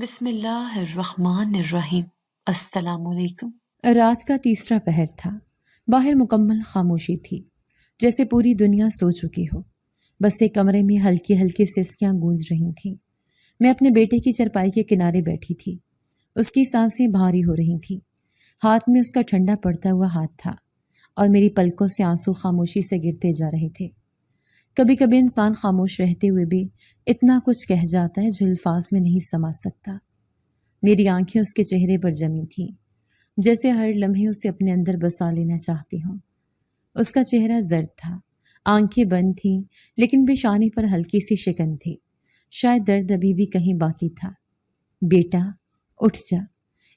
بسم اللہ الرحمن الرحیم۔ السلام علیکم۔ رات کا تیسرا پہر تھا۔ باہر مکمل خاموشی تھی، جیسے پوری دنیا سو چکی ہو۔ بس ایک کمرے میں ہلکی ہلکی سسکیاں گونج رہی تھیں۔ میں اپنے بیٹے کی چرپائی کے کنارے بیٹھی تھی۔ اس کی سانسیں بھاری ہو رہی تھیں۔ ہاتھ میں اس کا ٹھنڈا پڑتا ہوا ہاتھ تھا اور میری پلکوں سے آنسو خاموشی سے گرتے جا رہے تھے۔ کبھی کبھی انسان خاموش رہتے ہوئے بھی اتنا کچھ کہہ جاتا ہے جو الفاظ میں نہیں سما سکتا۔ میری آنکھیں اس کے چہرے پر جمی تھیں، جیسے ہر لمحے اسے اپنے اندر بسا لینا چاہتی ہوں۔ اس کا چہرہ زرد تھا، آنکھیں بند تھیں، لیکن پیشانی پر ہلکی سی شکن تھی۔ شاید درد ابھی بھی کہیں باقی تھا۔ بیٹا اٹھ جا،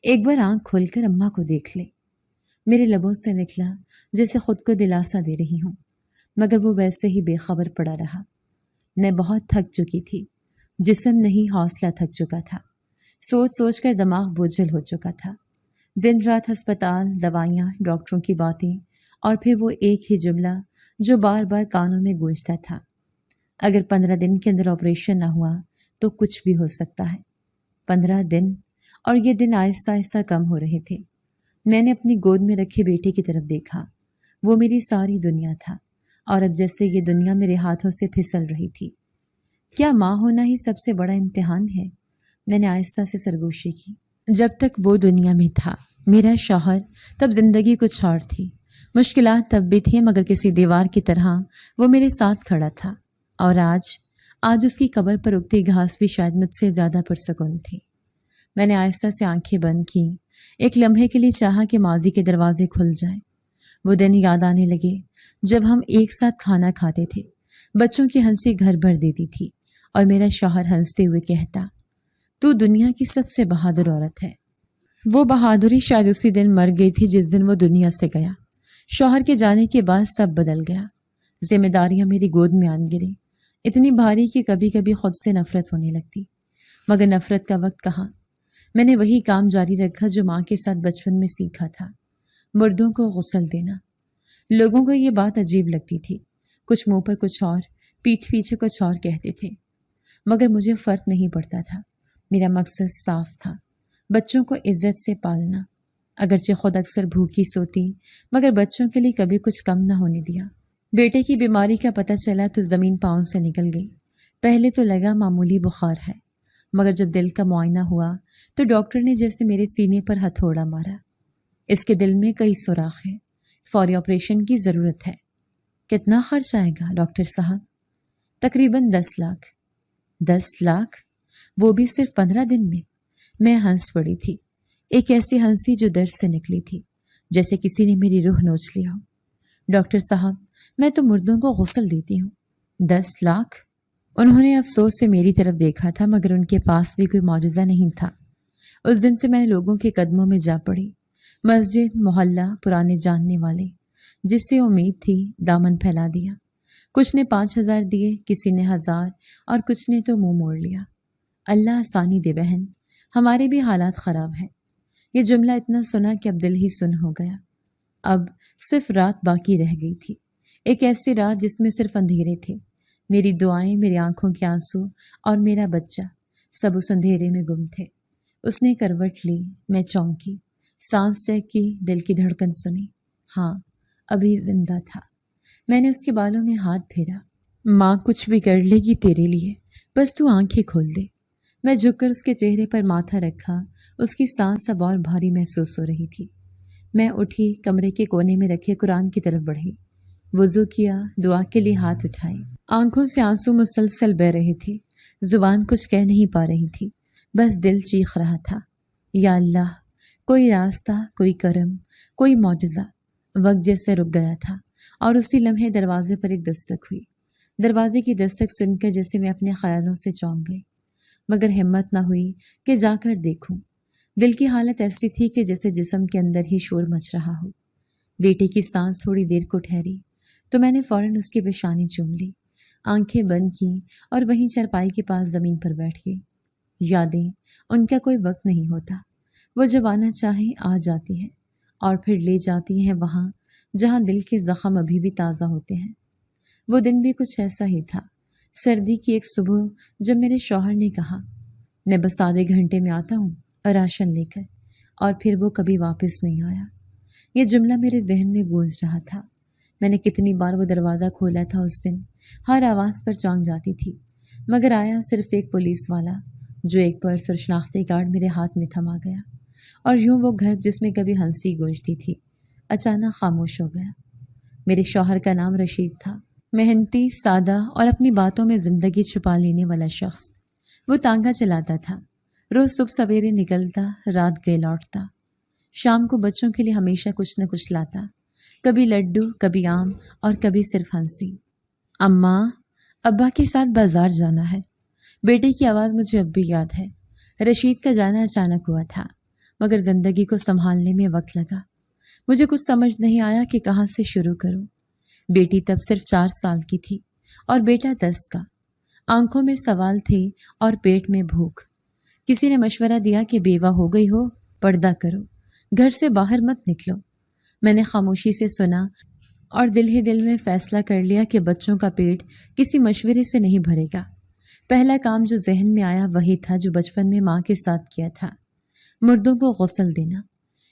ایک بار آنکھ کھول کر اماں کو دیکھ لے۔ میرے لبوں سے نکلا جیسے خود کو دلاسا دے رہی ہوں، مگر وہ ویسے ہی بے خبر پڑا رہا۔ میں بہت تھک چکی تھی، جسم نہیں حوصلہ تھک چکا تھا۔ سوچ سوچ کر دماغ بوجھل ہو چکا تھا۔ دن رات ہسپتال، دوائیاں، ڈاکٹروں کی باتیں، اور پھر وہ ایک ہی جملہ جو بار بار کانوں میں گونجتا تھا، اگر 15 دن کے اندر آپریشن نہ ہوا تو کچھ بھی ہو سکتا ہے۔ 15 دن، اور یہ دن آہستہ آہستہ کم ہو رہے تھے۔ میں نے اپنی گود میں رکھے بیٹے کی طرف دیکھا۔ وہ میری ساری دنیا تھا، اور اب جیسے یہ دنیا میرے ہاتھوں سے پھسل رہی تھی۔ کیا ماں ہونا ہی سب سے بڑا امتحان ہے؟ میں نے آہستہ سے سرگوشی کی۔ جب تک وہ دنیا میں تھا میرا شوہر، تب زندگی کچھ اور تھی۔ مشکلات تب بھی تھیں، مگر کسی دیوار کی طرح وہ میرے ساتھ کھڑا تھا۔ اور آج اس کی قبر پر اگتی گھاس بھی شاید مجھ سے زیادہ پرسکون تھی۔ میں نے آہستہ سے آنکھیں بند کی، ایک لمحے کے لیے چاہا کہ ماضی کے دروازے کھل جائیں۔ وہ دن یاد آنے لگے جب ہم ایک ساتھ کھانا کھاتے تھے۔ بچوں کی ہنسی گھر بھر دیتی تھی، اور میرا شوہر ہنستے ہوئے کہتا، تو دنیا کی سب سے بہادر عورت ہے۔ وہ بہادری شاید اسی دن مر گئی تھی جس دن وہ دنیا سے گیا۔ شوہر کے جانے کے بعد سب بدل گیا۔ ذمہ داریاں میری گود میں آن گریں، اتنی بھاری کہ کبھی کبھی خود سے نفرت ہونے لگتی، مگر نفرت کا وقت کہاں۔ میں نے وہی کام جاری رکھا جو ماں کے ساتھ بچپن میں سیکھا تھا، مردوں کو غسل دینا۔ لوگوں کو یہ بات عجیب لگتی تھی، کچھ منہ پر کچھ اور، پیٹھ پیچھے کچھ اور کہتے تھے، مگر مجھے فرق نہیں پڑتا تھا۔ میرا مقصد صاف تھا، بچوں کو عزت سے پالنا۔ اگرچہ خود اکثر بھوکی سوتی، مگر بچوں کے لیے کبھی کچھ کم نہ ہونے دیا۔ بیٹے کی بیماری کا پتہ چلا تو زمین پاؤں سے نکل گئی۔ پہلے تو لگا معمولی بخار ہے، مگر جب دل کا معائنہ ہوا تو ڈاکٹر نے جیسے میرے سینے پر ہتھوڑا مارا۔ اس کے دل میں کئی سوراخ ہیں، فوری آپریشن کی ضرورت ہے۔ کتنا خرچ آئے گا ڈاکٹر صاحب؟ تقریباً 10 لاکھ۔ 10 لاکھ؟ وہ بھی صرف 15 دن میں؟ میں ہنس پڑی تھی، ایک ایسی ہنسی جو درد سے نکلی تھی، جیسے کسی نے میری روح نوچ لیا ہو۔ ڈاکٹر صاحب، میں تو مردوں کو غسل دیتی ہوں۔ 10 لاکھ؟ انہوں نے افسوس سے میری طرف دیکھا تھا، مگر ان کے پاس بھی کوئی معجزہ نہیں تھا۔ اس دن سے میں لوگوں کے قدموں میں جا پڑی، مسجد، محلہ، پرانے جاننے والے، جس سے امید تھی، دامن پھیلا دیا۔ کچھ نے 5,000 دیے، کسی نے 1,000، اور کچھ نے تو منہ موڑ لیا۔ اللہ آسانی دے بہن، ہمارے بھی حالات خراب ہیں۔ یہ جملہ اتنا سنا کہ اب دل ہی سن ہو گیا۔ اب صرف رات باقی رہ گئی تھی، ایک ایسی رات جس میں صرف اندھیرے تھے۔ میری دعائیں، میری آنکھوں کے آنسو، اور میرا بچہ، سب اس اندھیرے میں گم تھے۔ اس نے کروٹ لی، میں چونکی، سانس چیک کی، دل کی دھڑکن سنی۔ ہاں، ابھی زندہ تھا۔ میں نے اس کے بالوں میں ہاتھ پھیرا۔ ماں کچھ بھی کر لے گی تیرے لیے، بس تو آنکھیں کھول دے۔ میں جھک کر اس کے چہرے پر ماتھا رکھا، اس کی سانس اب اور بھاری محسوس ہو رہی تھی۔ میں اٹھی، کمرے کے کونے میں رکھے قرآن کی طرف بڑھی، وضو کیا، دعا کے لیے ہاتھ اٹھائے۔ آنکھوں سے آنسو مسلسل بہہ رہے تھے، زبان کچھ کہہ نہیں پا رہی تھی، بس دل چیخ رہا تھا، یا اللہ، کوئی راستہ، کوئی کرم، کوئی معجزہ۔ وقت جیسے رک گیا تھا، اور اسی لمحے دروازے پر ایک دستک ہوئی۔ دروازے کی دستک سن کر جیسے میں اپنے خیالوں سے چونک گئی، مگر ہمت نہ ہوئی کہ جا کر دیکھوں۔ دل کی حالت ایسی تھی کہ جیسے جسم کے اندر ہی شور مچ رہا ہو۔ بیٹے کی سانس تھوڑی دیر کو ٹھہری تو میں نے فوراً اس کی پیشانی چوم لی، آنکھیں بند کیں، اور وہیں چارپائی کے پاس زمین پر بیٹھ گئی۔ یادیں، ان کا کوئی وقت نہیں ہوتا، وہ جب آنا چاہیں آ جاتی ہیں، اور پھر لے جاتی ہیں وہاں جہاں دل کے زخم ابھی بھی تازہ ہوتے ہیں۔ وہ دن بھی کچھ ایسا ہی تھا، سردی کی ایک صبح، جب میرے شوہر نے کہا، میں بس آدھے گھنٹے میں آتا ہوں اور راشن لے کر، اور پھر وہ کبھی واپس نہیں آیا۔ یہ جملہ میرے ذہن میں گونج رہا تھا۔ میں نے کتنی بار وہ دروازہ کھولا تھا اس دن، ہر آواز پر چونک جاتی تھی، مگر آیا صرف ایک پولیس والا، جو ایک پرس اور شناختی کارڈ میرے ہاتھ میں تھما گیا، اور یوں وہ گھر جس میں کبھی ہنسی گونجتی تھی اچانک خاموش ہو گیا۔ میرے شوہر کا نام رشید تھا، محنتی، سادہ اور اپنی باتوں میں زندگی چھپا لینے والا شخص۔ وہ تانگا چلاتا تھا، روز صبح سویرے نکلتا، رات گئے لوٹتا، شام کو بچوں کے لیے ہمیشہ کچھ نہ کچھ لاتا، کبھی لڈو، کبھی آم اور کبھی صرف ہنسی۔ اماں، ابا کے ساتھ بازار جانا ہے۔ بیٹے کی آواز مجھے اب بھی یاد ہے۔ رشید کا جانا اچانک ہوا تھا، مگر زندگی کو سنبھالنے میں وقت لگا۔ مجھے کچھ سمجھ نہیں آیا کہ کہاں سے شروع کروں۔ بیٹی تب صرف 4 سال کی تھی اور بیٹا 10 کا۔ آنکھوں میں سوال تھے اور پیٹ میں بھوک۔ کسی نے مشورہ دیا کہ بیوہ ہو گئی ہو، پردہ کرو، گھر سے باہر مت نکلو۔ میں نے خاموشی سے سنا اور دل ہی دل میں فیصلہ کر لیا کہ بچوں کا پیٹ کسی مشورے سے نہیں بھرے گا۔ پہلا کام جو ذہن میں آیا وہی تھا جو بچپن میں ماں کے ساتھ کیا تھا، مردوں کو غسل دینا۔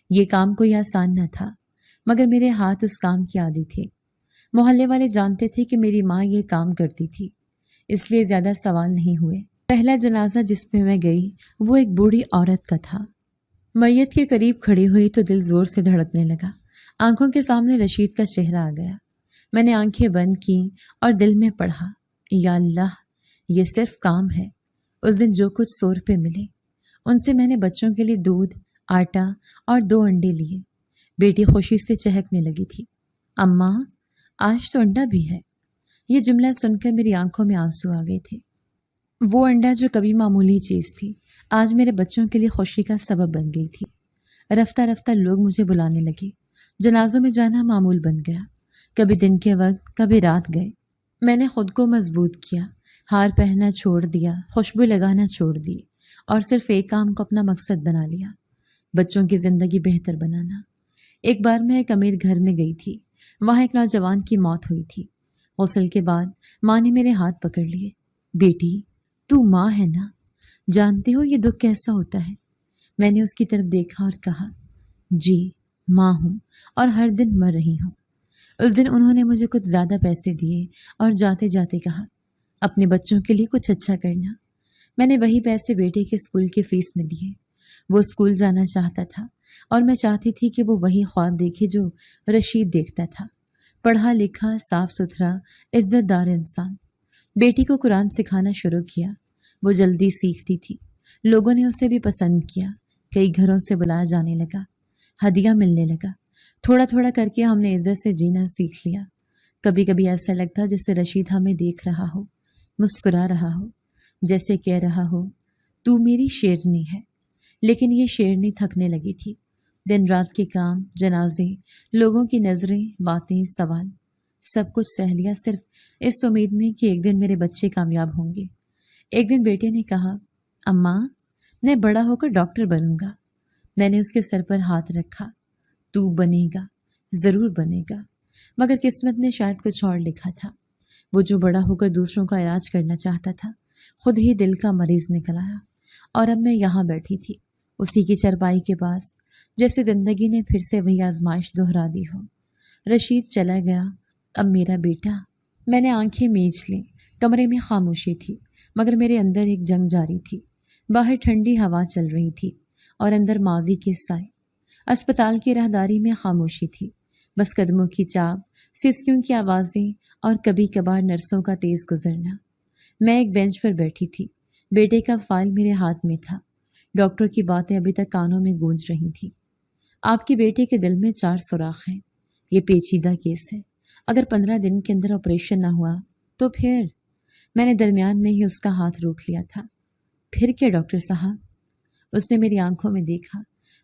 یہ کام کوئی آسان نہ تھا، مگر میرے ہاتھ اس کام کی عادی تھے۔ محلے والے جانتے تھے کہ میری ماں یہ کام کرتی تھی، اس لیے زیادہ سوال نہیں ہوئے۔ پہلا جنازہ جس پہ میں گئی وہ ایک بوڑھی عورت کا تھا۔ میت کے قریب کھڑی ہوئی تو دل زور سے دھڑکنے لگا۔ آنکھوں کے سامنے رشید کا چہرہ آ گیا۔ میں نے آنکھیں بند کی اور دل میں پڑھا، یا اللہ، یہ صرف کام ہے۔ اس دن جو کچھ 100 روپے ملے، ان سے میں نے بچوں کے لیے دودھ، آٹا اور 2 انڈے لیے۔ بیٹی خوشی سے چہکنے لگی تھی، اماں، آج تو انڈا بھی ہے۔ یہ جملہ سن کر میری آنکھوں میں آنسو آ گئے تھے۔ وہ انڈا جو کبھی معمولی چیز تھی، آج میرے بچوں کے لیے خوشی کا سبب بن گئی تھی۔ رفتہ رفتہ لوگ مجھے بلانے لگے، جنازوں میں جانا معمول بن گیا۔ کبھی دن کے وقت، کبھی رات گئے۔ میں نے خود کو مضبوط کیا، ہار پہننا چھوڑ دیا، خوشبو لگانا چھوڑ دی، اور صرف ایک کام کو اپنا مقصد بنا لیا، بچوں کی زندگی بہتر بنانا۔ ایک بار میں ایک امیر گھر میں گئی تھی، وہاں ایک نوجوان کی موت ہوئی تھی۔ غسل کے بعد ماں نے میرے ہاتھ پکڑ لیے، بیٹی، تو ماں ہے نا، جانتی ہو یہ دکھ کیسا ہوتا ہے؟ میں نے اس کی طرف دیکھا اور کہا، جی ماں ہوں، اور ہر دن مر رہی ہوں۔ اس دن انہوں نے مجھے کچھ زیادہ پیسے دیے اور جاتے جاتے کہا، اپنے بچوں کے لیے کچھ اچھا کرنا۔ میں نے وہی پیسے بیٹے کے اسکول کی فیس میں دیے۔ وہ اسکول جانا چاہتا تھا اور میں چاہتی تھی کہ وہ وہی خواب دیکھے جو رشید دیکھتا تھا، پڑھا لکھا، صاف ستھرا، عزت دار انسان۔ بیٹی کو قرآن سکھانا شروع کیا، وہ جلدی سیکھتی تھی۔ لوگوں نے اسے بھی پسند کیا، کئی گھروں سے بلایا جانے لگا، ہدیہ ملنے لگا۔ تھوڑا تھوڑا کر کے ہم نے عزت سے جینا سیکھ لیا۔ کبھی کبھی ایسا لگتا جیسے رشید ہمیں دیکھ رہا ہو، مسکرا رہا ہو، جیسے کہہ رہا ہو، تو میری شیرنی ہے۔ لیکن یہ شیرنی تھکنے لگی تھی۔ دن رات کے کام، جنازے، لوگوں کی نظریں، باتیں، سوال، سب کچھ سہ لیا صرف اس امید میں کہ ایک دن میرے بچے کامیاب ہوں گے۔ ایک دن بیٹے نے کہا، اماں، میں بڑا ہو کر ڈاکٹر بنوں گا۔ میں نے اس کے سر پر ہاتھ رکھا، تو بنے گا، ضرور بنے گا، مگر قسمت نے شاید کچھ اور لکھا تھا۔ وہ جو بڑا ہو کر دوسروں کا علاج کرنا چاہتا تھا، خود ہی دل کا مریض نکل آیا، اور اب میں یہاں بیٹھی تھی، اسی کی چرپائی کے پاس، جیسے زندگی نے پھر سے وہی آزمائش دہرا دی ہو۔ رشید چلا گیا، اب میرا بیٹا۔ میں نے آنکھیں میچ لیں، کمرے میں خاموشی تھی، مگر میرے اندر ایک جنگ جاری تھی۔ باہر ٹھنڈی ہوا چل رہی تھی اور اندر ماضی کے سائے۔ اسپتال کی راہداری میں خاموشی تھی، بس قدموں کی چاپ، سسکیوں کی آوازیں اور کبھی کبھار نرسوں کا تیز گزرنا۔ میں ایک بینچ پر بیٹھی تھی، بیٹے کا فائل میرے ہاتھ میں تھا۔ ڈاکٹر کی باتیں ابھی تک کانوں میں گونج رہی تھیں۔ آپ کے بیٹے کے دل میں 4 سوراخ ہیں، یہ پیچیدہ کیس ہے، اگر 15 دن کے اندر آپریشن نہ ہوا تو پھر۔ میں نے درمیان میں ہی اس کا ہاتھ روک لیا تھا۔ پھر کیا ڈاکٹر صاحب؟ اس نے میری آنکھوں میں دیکھا،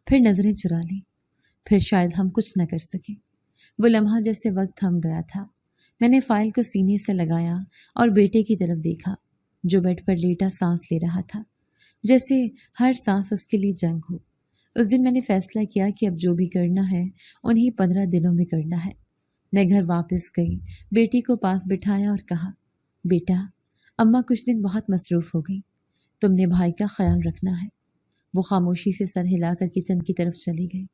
پھر نظریں چرا لیں۔ پھر شاید ہم کچھ نہ کر سکیں۔ وہ لمحہ جیسے وقت تھم گیا تھا۔ میں نے فائل کو سینے سے لگایا اور بیٹے کی طرف دیکھا، جو بیڈ پر لیٹا سانس لے رہا تھا، جیسے ہر سانس اس کے لیے جنگ ہو۔ اس دن میں نے فیصلہ کیا کہ اب جو بھی کرنا ہے انہیں 15 دنوں میں کرنا ہے۔ میں گھر واپس گئی، بیٹی کو پاس بٹھایا اور کہا، بیٹا، اماں کچھ دن بہت مصروف ہو گئی، تم نے بھائی کا خیال رکھنا ہے۔ وہ خاموشی سے سر ہلا کر کچن کی طرف چلی گئی۔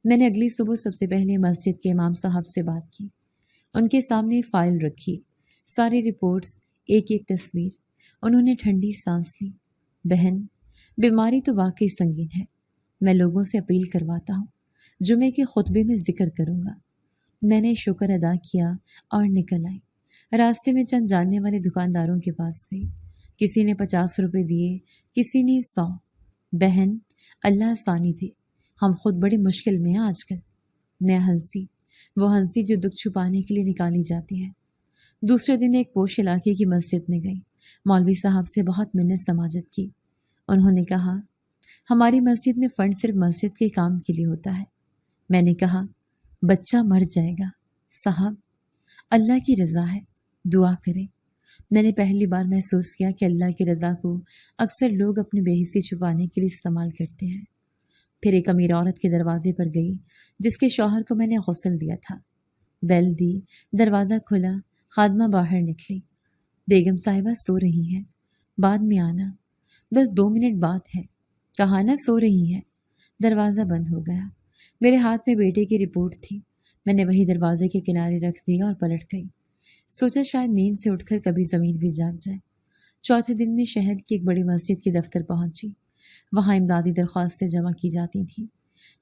میں نے اگلی صبح سب سے پہلے مسجد کے امام صاحب سے بات کی۔ ان کے سامنے فائل رکھی، ساری رپورٹس، ایک ایک تصویر۔ انہوں نے ٹھنڈی سانس لی۔ بہن، بیماری تو واقعی سنگین ہے۔ میں لوگوں سے اپیل کرواتا ہوں، جمعے کے خطبے میں ذکر کروں گا۔ میں نے شکر ادا کیا اور نکل آئی۔ راستے میں چند جاننے والے دکانداروں کے پاس گئی۔ کسی نے 50 روپے دیے، کسی نے 100۔ بہن، اللہ آسانی دے، ہم خود بڑی مشکل میں ہیں آج کل۔ میں ہنسی، وہ ہنسی جو دکھ چھپانے کے لیے نکالی جاتی ہے۔ دوسرے دن ایک پوش علاقے کی مسجد میں گئی۔ مولوی صاحب سے بہت منت سماجت کی۔ انہوں نے کہا، ہماری مسجد میں فنڈ صرف مسجد کے کام کے لیے ہوتا ہے۔ میں نے کہا، بچہ مر جائے گا صاحب، اللہ کی رضا ہے، دعا کریں۔ میں نے پہلی بار محسوس کیا کہ اللہ کی رضا کو اکثر لوگ اپنی بے حسی چھپانے کے لیے استعمال کرتے ہیں۔ پھر ایک امیر عورت کے دروازے پر گئی جس کے شوہر کو میں نے غسل دیا تھا۔ بیل دی، دروازہ کھلا، خادمہ باہر نکلی۔ بیگم صاحبہ سو رہی ہیں، بعد میں آنا، بس 2 منٹ بات ہے، کہا نا سو رہی ہیں۔ دروازہ بند ہو گیا۔ میرے ہاتھ میں بیٹے کی رپورٹ تھی۔ میں نے وہی دروازے کے کنارے رکھ دیا اور پلٹ گئی۔ سوچا شاید نیند سے اٹھ کر کبھی ضمیر بھی جاگ جائے۔ چوتھے دن میں شہر کی ایک بڑی مسجد کے دفتر پہنچی۔ وہاں امدادی درخواستیں جمع کی جاتی تھیں۔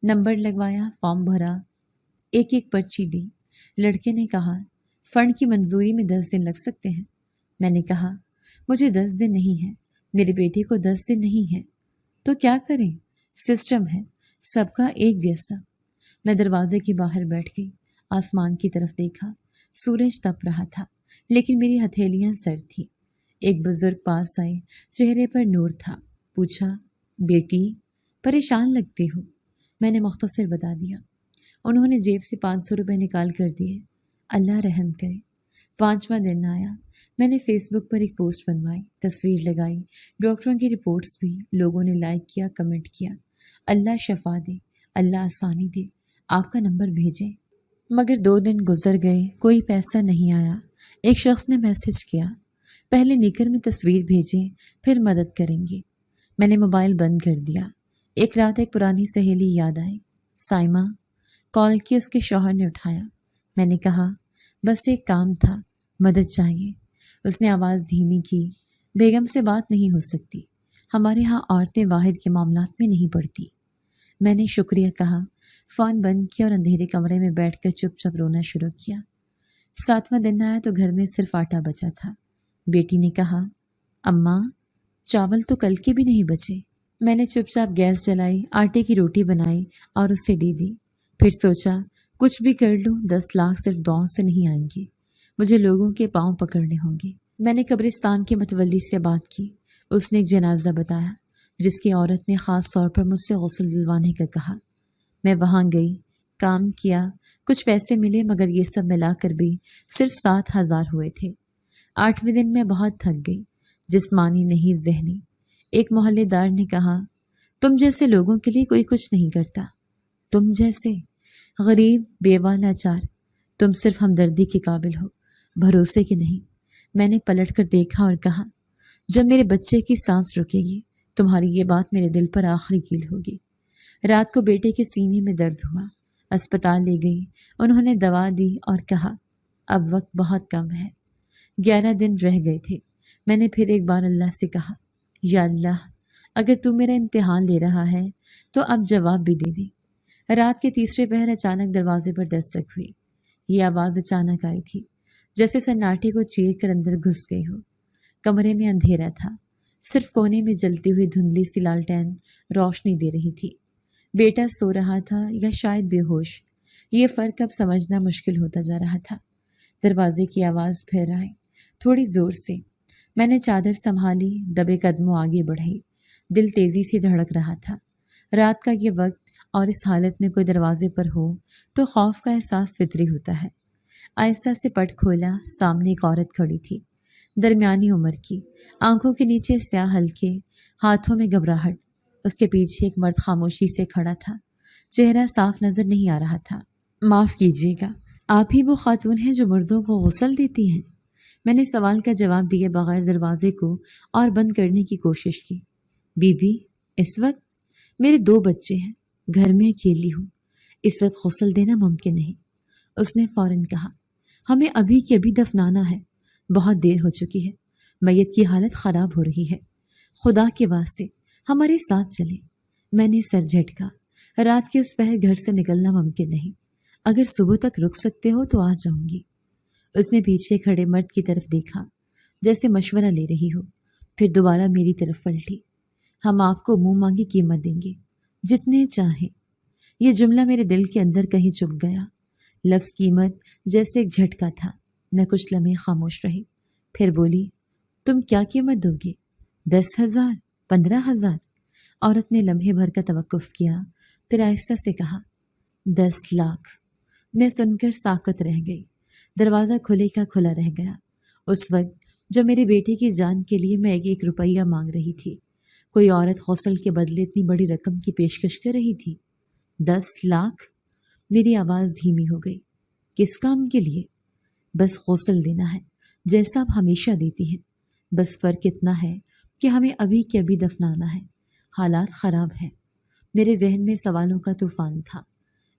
نمبر لگوایا، فارم بھرا، ایک ایک پرچی دی۔ لڑکے نے کہا، فنڈ کی منظوری میں 10 دن لگ سکتے ہیں۔ میں نے کہا، مجھے 10 دن نہیں ہے، میرے بیٹے کو 10 دن نہیں ہے، تو کیا کریں؟ سسٹم ہے، سب کا ایک جیسا۔ میں دروازے کے باہر بیٹھ گئی، آسمان کی طرف دیکھا۔ سورج تپ رہا تھا، لیکن میری ہتھیلیاں سرد تھیں۔ ایک بزرگ پاس آئے، چہرے پر نور تھا۔ پوچھا، بیٹی پریشان لگتے ہو؟ میں نے مختصر بتا دیا۔ انہوں نے جیب سے 500 روپے نکال کر دیے۔ اللہ رحم کرے۔ 5واں دن آیا۔ میں نے فیس بک پر ایک پوسٹ بنوائی، تصویر لگائی، ڈاکٹروں کی رپورٹس بھی۔ لوگوں نے لائک کیا، کمنٹ کیا۔ اللہ شفا دے، اللہ آسانی دے، آپ کا نمبر بھیجیں۔ مگر 2 دن گزر گئے، کوئی پیسہ نہیں آیا۔ ایک شخص نے میسج کیا، پہلے نیکر میں تصویر بھیجیں، پھر مدد کریں گے۔ میں نے موبائل بند کر دیا۔ ایک رات ایک پرانی سہیلی یاد آئی، سائمہ۔ کال کی، اس کے شوہر نے اٹھایا۔ میں نے کہا، بس ایک کام تھا، مدد چاہیے۔ اس نے آواز دھیمی کی، بیگم سے بات نہیں ہو سکتی، ہمارے ہاں عورتیں باہر کے معاملات میں نہیں پڑتی۔ میں نے شکریہ کہا، فون بند کیا اور اندھیرے کمرے میں بیٹھ کر چپ چپ رونا شروع کیا۔ 7واں دن آیا تو گھر میں صرف آٹا بچا تھا۔ بیٹی نے کہا، اماں چاول تو کل کے بھی نہیں بچے۔ میں نے چپ چاپ گیس جلائی، آٹے کی روٹی بنائی اور اسے دے دی۔ پھر سوچا کچھ بھی کر لوں 10 لاکھ صرف دعاؤں سے نہیں آئیں گے، مجھے لوگوں کے پاؤں پکڑنے ہوں گے۔ میں نے قبرستان کے متولی سے بات کی۔ اس نے ایک جنازہ بتایا جس کی عورت نے خاص طور پر مجھ سے غسل دلوانے کا کہا۔ میں وہاں گئی، کام کیا، کچھ پیسے ملے، مگر یہ سب ملا کر بھی صرف 7,000 ہوئے تھے۔ 8ویں دن میں بہت تھک گئی، جسمانی نہیں ذہنی۔ ایک محلے دار نے کہا، تم جیسے لوگوں کے لیے کوئی کچھ نہیں کرتا، تم جیسے غریب، بیوہ، لاچار، تم صرف ہمدردی کے قابل ہو، بھروسے کے نہیں۔ میں نے پلٹ کر دیکھا اور کہا، جب میرے بچے کی سانس رکے گی تمہاری یہ بات میرے دل پر آخری کیل ہوگی۔ رات کو بیٹے کے سینے میں درد ہوا، اسپتال لے گئی، انہوں نے دوا دی اور کہا اب وقت بہت کم ہے۔ 11 دن رہ گئے تھے۔ میں نے پھر ایک بار اللہ سے کہا، یا اللہ اگر تو میرا امتحان لے رہا ہے تو اب جواب بھی دے دی۔ رات کے تیسرے پہر اچانک دروازے پر دستک ہوئی۔ یہ آواز اچانک آئی تھی، جیسے سناٹے کو چیر کر اندر گھس گئی ہو۔ کمرے میں اندھیرا تھا، صرف کونے میں جلتی ہوئی دھندلی سی لالٹین روشنی دے رہی تھی۔ بیٹا سو رہا تھا یا شاید بے ہوش، یہ فرق اب سمجھنا مشکل ہوتا جا رہا تھا۔ دروازے کی آواز پھر آئی، تھوڑی زور سے۔ میں نے چادر سنبھالی، دبے قدموں آگے بڑھی۔ دل تیزی سے دھڑک رہا تھا۔ رات کا یہ وقت اور اس حالت میں کوئی دروازے پر ہو تو خوف کا احساس فطری ہوتا ہے۔ آہستہ سے پٹ کھولا، سامنے ایک عورت کھڑی تھی، درمیانی عمر کی، آنکھوں کے نیچے سیاہ ہلکے، ہاتھوں میں گھبراہٹ۔ اس کے پیچھے ایک مرد خاموشی سے کھڑا تھا، چہرہ صاف نظر نہیں آ رہا تھا۔ معاف کیجیے گا، آپ ہی وہ خاتون ہیں جو مردوں کو غسل دیتی ہیں؟ میں نے سوال کا جواب دیے بغیر دروازے کو اور بند کرنے کی کوشش کی۔ بی بی، اس وقت میرے 2 بچے ہیں، گھر میں اکیلی ہوں، اس وقت غسل دینا ممکن نہیں۔ اس نے فوراً کہا، ہمیں ابھی کے ابھی دفنانا ہے، بہت دیر ہو چکی ہے، میت کی حالت خراب ہو رہی ہے، خدا کے واسطے ہمارے ساتھ چلیں۔ میں نے سر جھٹکا، رات کے اس پہر گھر سے نکلنا ممکن نہیں، اگر صبح تک رک سکتے ہو تو آ جاؤں گی۔ اس نے پیچھے کھڑے مرد کی طرف دیکھا جیسے مشورہ لے رہی ہو، پھر دوبارہ میری طرف پلٹی۔ ہم آپ کو منہ مانگی قیمت دیں گے، جتنے چاہیں۔ یہ جملہ میرے دل کے اندر کہیں چپ گیا۔ لفظ قیمت جیسے ایک جھٹکا تھا۔ میں کچھ لمحے خاموش رہی، پھر بولی، تم کیا قیمت دو گے؟ 10,000؟ 15,000؟ عورت نے لمحے بھر کا توقف کیا، پھر آہستہ سے کہا، 10 لاکھ۔ میں سن کر ساکت رہ گئی۔ دروازہ کھلے کا کھلا رہ گیا۔ اس وقت جب میرے بیٹے کی جان کے لیے میں 1 روپیہ مانگ رہی تھی، کوئی عورت غسل کے بدلے اتنی بڑی رقم کی پیشکش کر رہی تھی۔ 10 لاکھ؟ میری آواز دھیمی ہو گئی۔ کس کام کے لیے؟ بس غسل دینا ہے، جیسا آپ ہمیشہ دیتی ہیں، بس فرق اتنا ہے کہ ہمیں ابھی کے ابھی دفنانا ہے، حالات خراب ہیں۔ میرے ذہن میں سوالوں کا طوفان تھا۔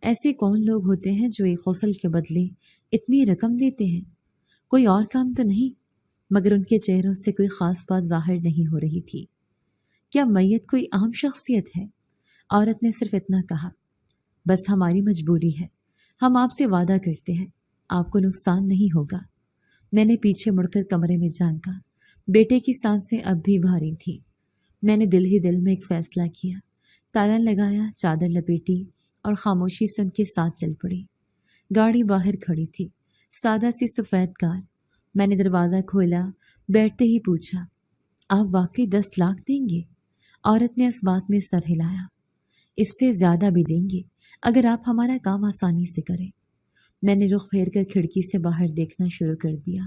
ایسے کون لوگ ہوتے ہیں جو ایک غسل کے بدلے اتنی رقم دیتے ہیں؟ کوئی اور کام تو نہیں؟ مگر ان کے چہروں سے کوئی خاص بات ظاہر نہیں ہو رہی تھی۔ کیا میت کوئی عام شخصیت ہے؟ عورت نے صرف اتنا کہا، بس ہماری مجبوری ہے، ہم آپ سے وعدہ کرتے ہیں آپ کو نقصان نہیں ہوگا۔ میں نے پیچھے مڑ کر کمرے میں جھانکا۔ بیٹے کی سانسیں اب بھی بھاری تھیں۔ میں نے دل ہی دل میں ایک فیصلہ کیا، تالا لگایا، چادر لپیٹی اور خاموشی سے ان کے ساتھ چل پڑی۔ گاڑی باہر کھڑی تھی، سادہ سی سفید کار۔ میں نے دروازہ کھولا، بیٹھتے ہی پوچھا، آپ واقعی 10 لاکھ دیں گے؟ عورت نے اس بات میں سر ہلایا، اس سے زیادہ بھی دیں گے اگر آپ ہمارا کام آسانی سے کریں۔ میں نے رخ پھیر کر کھڑکی سے باہر دیکھنا شروع کر دیا۔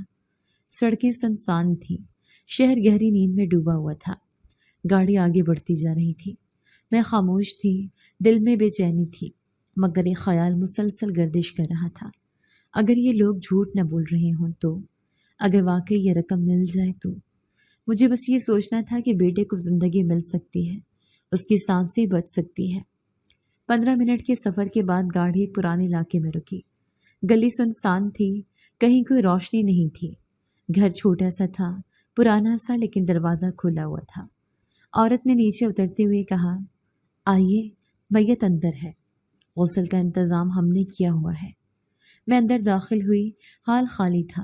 سڑکیں سنسان تھیں، شہر گہری نیند میں ڈوبا ہوا تھا۔ گاڑی آگے بڑھتی جا رہی تھی، میں خاموش تھی، دل میں بے چینی تھی، مگر ایک خیال مسلسل گردش کر رہا تھا۔ اگر یہ لوگ جھوٹ نہ بول رہے ہوں تو، اگر واقعی یہ رقم مل جائے تو۔ مجھے بس یہ سوچنا تھا کہ بیٹے کو زندگی مل سکتی ہے، اس کی سانسیں بچ سکتی ہے۔ 15 منٹ کے سفر کے بعد گاڑی ایک پرانے علاقے میں رکی۔ گلی سنسان تھی، کہیں کوئی روشنی نہیں تھی۔ گھر چھوٹا سا تھا، پرانا سا، لیکن دروازہ کھلا ہوا تھا۔ عورت نے نیچے اترتے ہوئے کہا، آئیے، میت اندر ہے، غسل کا انتظام ہم نے کیا ہوا ہے۔ میں اندر داخل ہوئی، حال خالی تھا،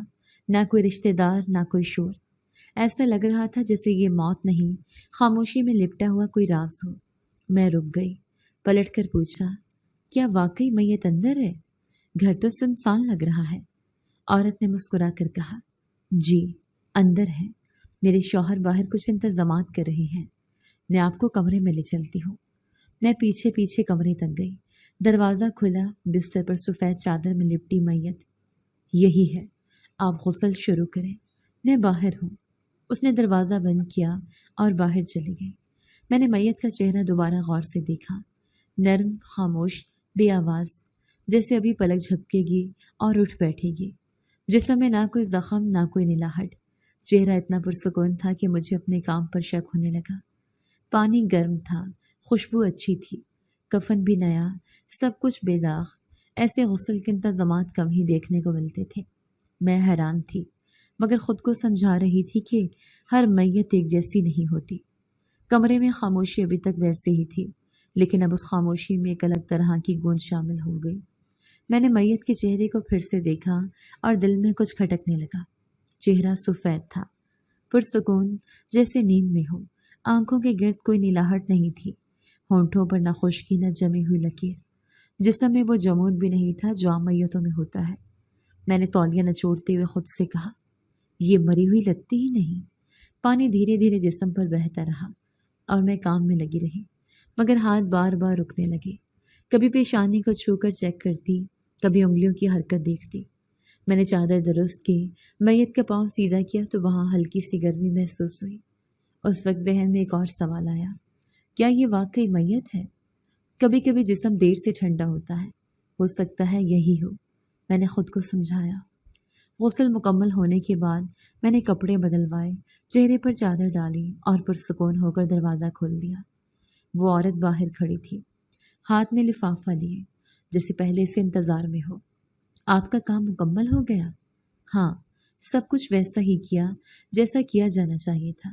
نہ کوئی رشتہ دار، نہ کوئی شور۔ ایسا لگ رہا تھا جیسے یہ موت نہیں، خاموشی میں لپٹا ہوا کوئی راز ہو۔ میں رک گئی، پلٹ کر پوچھا، کیا واقعی میت اندر ہے؟ گھر تو سنسان لگ رہا ہے۔ عورت نے مسکرا کر کہا، جی، اندر ہے، میرے شوہر باہر کچھ انتظامات کر رہے ہیں، میں آپ کو کمرے میں لے چلتی ہوں۔ میں پیچھے پیچھے کمرے تک گئی۔ دروازہ کھلا، بستر پر سفید چادر میں لپٹی میت۔ یہی ہے، آپ غسل شروع کریں، میں باہر ہوں۔ اس نے دروازہ بند کیا اور باہر چلی گئی۔ میں نے میت کا چہرہ دوبارہ غور سے دیکھا، نرم، خاموش، بے آواز، جیسے ابھی پلک جھپکے گی اور اٹھ بیٹھے گی۔ جسم میں نہ کوئی زخم، نہ کوئی نلاہٹ۔ چہرہ اتنا پرسکون تھا کہ مجھے اپنے کام پر شک ہونے لگا۔ پانی گرم تھا، خوشبو اچھی تھی، کفن بھی نیا، سب کچھ بے داغ۔ ایسے غسل کے انتظامات کم ہی دیکھنے کو ملتے تھے۔ میں حیران تھی، مگر خود کو سمجھا رہی تھی کہ ہر میت ایک جیسی نہیں ہوتی۔ کمرے میں خاموشی ابھی تک ویسے ہی تھی، لیکن اب اس خاموشی میں ایک الگ طرح کی گونج شامل ہو گئی۔ میں نے میت کے چہرے کو پھر سے دیکھا اور دل میں کچھ کھٹکنے لگا۔ چہرہ سفید تھا، پرسکون، جیسے نیند میں ہو۔ آنکھوں کے گرد کوئی نلاہٹ نہیں تھی، ہونٹوں پر نہ خشکی، نہ جمی ہوئی لکیر۔ جسم میں وہ جمود بھی نہیں تھا جو عام میتوں میں ہوتا ہے۔ میں نے تولیہ نچوڑتے ہوئے خود سے کہا، یہ مری ہوئی لگتی ہی نہیں۔ پانی دھیرے دھیرے جسم پر بہتا رہا اور میں کام میں لگی رہی، مگر ہاتھ بار بار رکنے لگے۔ کبھی پیشانی کو چھو کر چیک کرتی، کبھی انگلیوں کی حرکت دیکھتی۔ میں نے چادر درست کی، میت کا پاؤں سیدھا کیا تو وہاں ہلکی سی گرمی محسوس ہوئی۔ اس وقت ذہن میں ایک اور سوال آیا، کیا یہ واقعی میت ہے؟ کبھی کبھی جسم دیر سے ٹھنڈا ہوتا ہے، ہو سکتا ہے یہی ہو۔ میں نے خود کو سمجھایا۔ غسل مکمل ہونے کے بعد میں نے کپڑے بدلوائے، چہرے پر چادر ڈالی اور پرسکون ہو کر دروازہ کھول دیا۔ وہ عورت باہر کھڑی تھی، ہاتھ میں لفافہ لیے، جیسے پہلے سے انتظار میں ہو۔ آپ کا کام مکمل ہو گیا؟ ہاں، سب کچھ ویسا ہی کیا جیسا کیا جانا چاہیے تھا،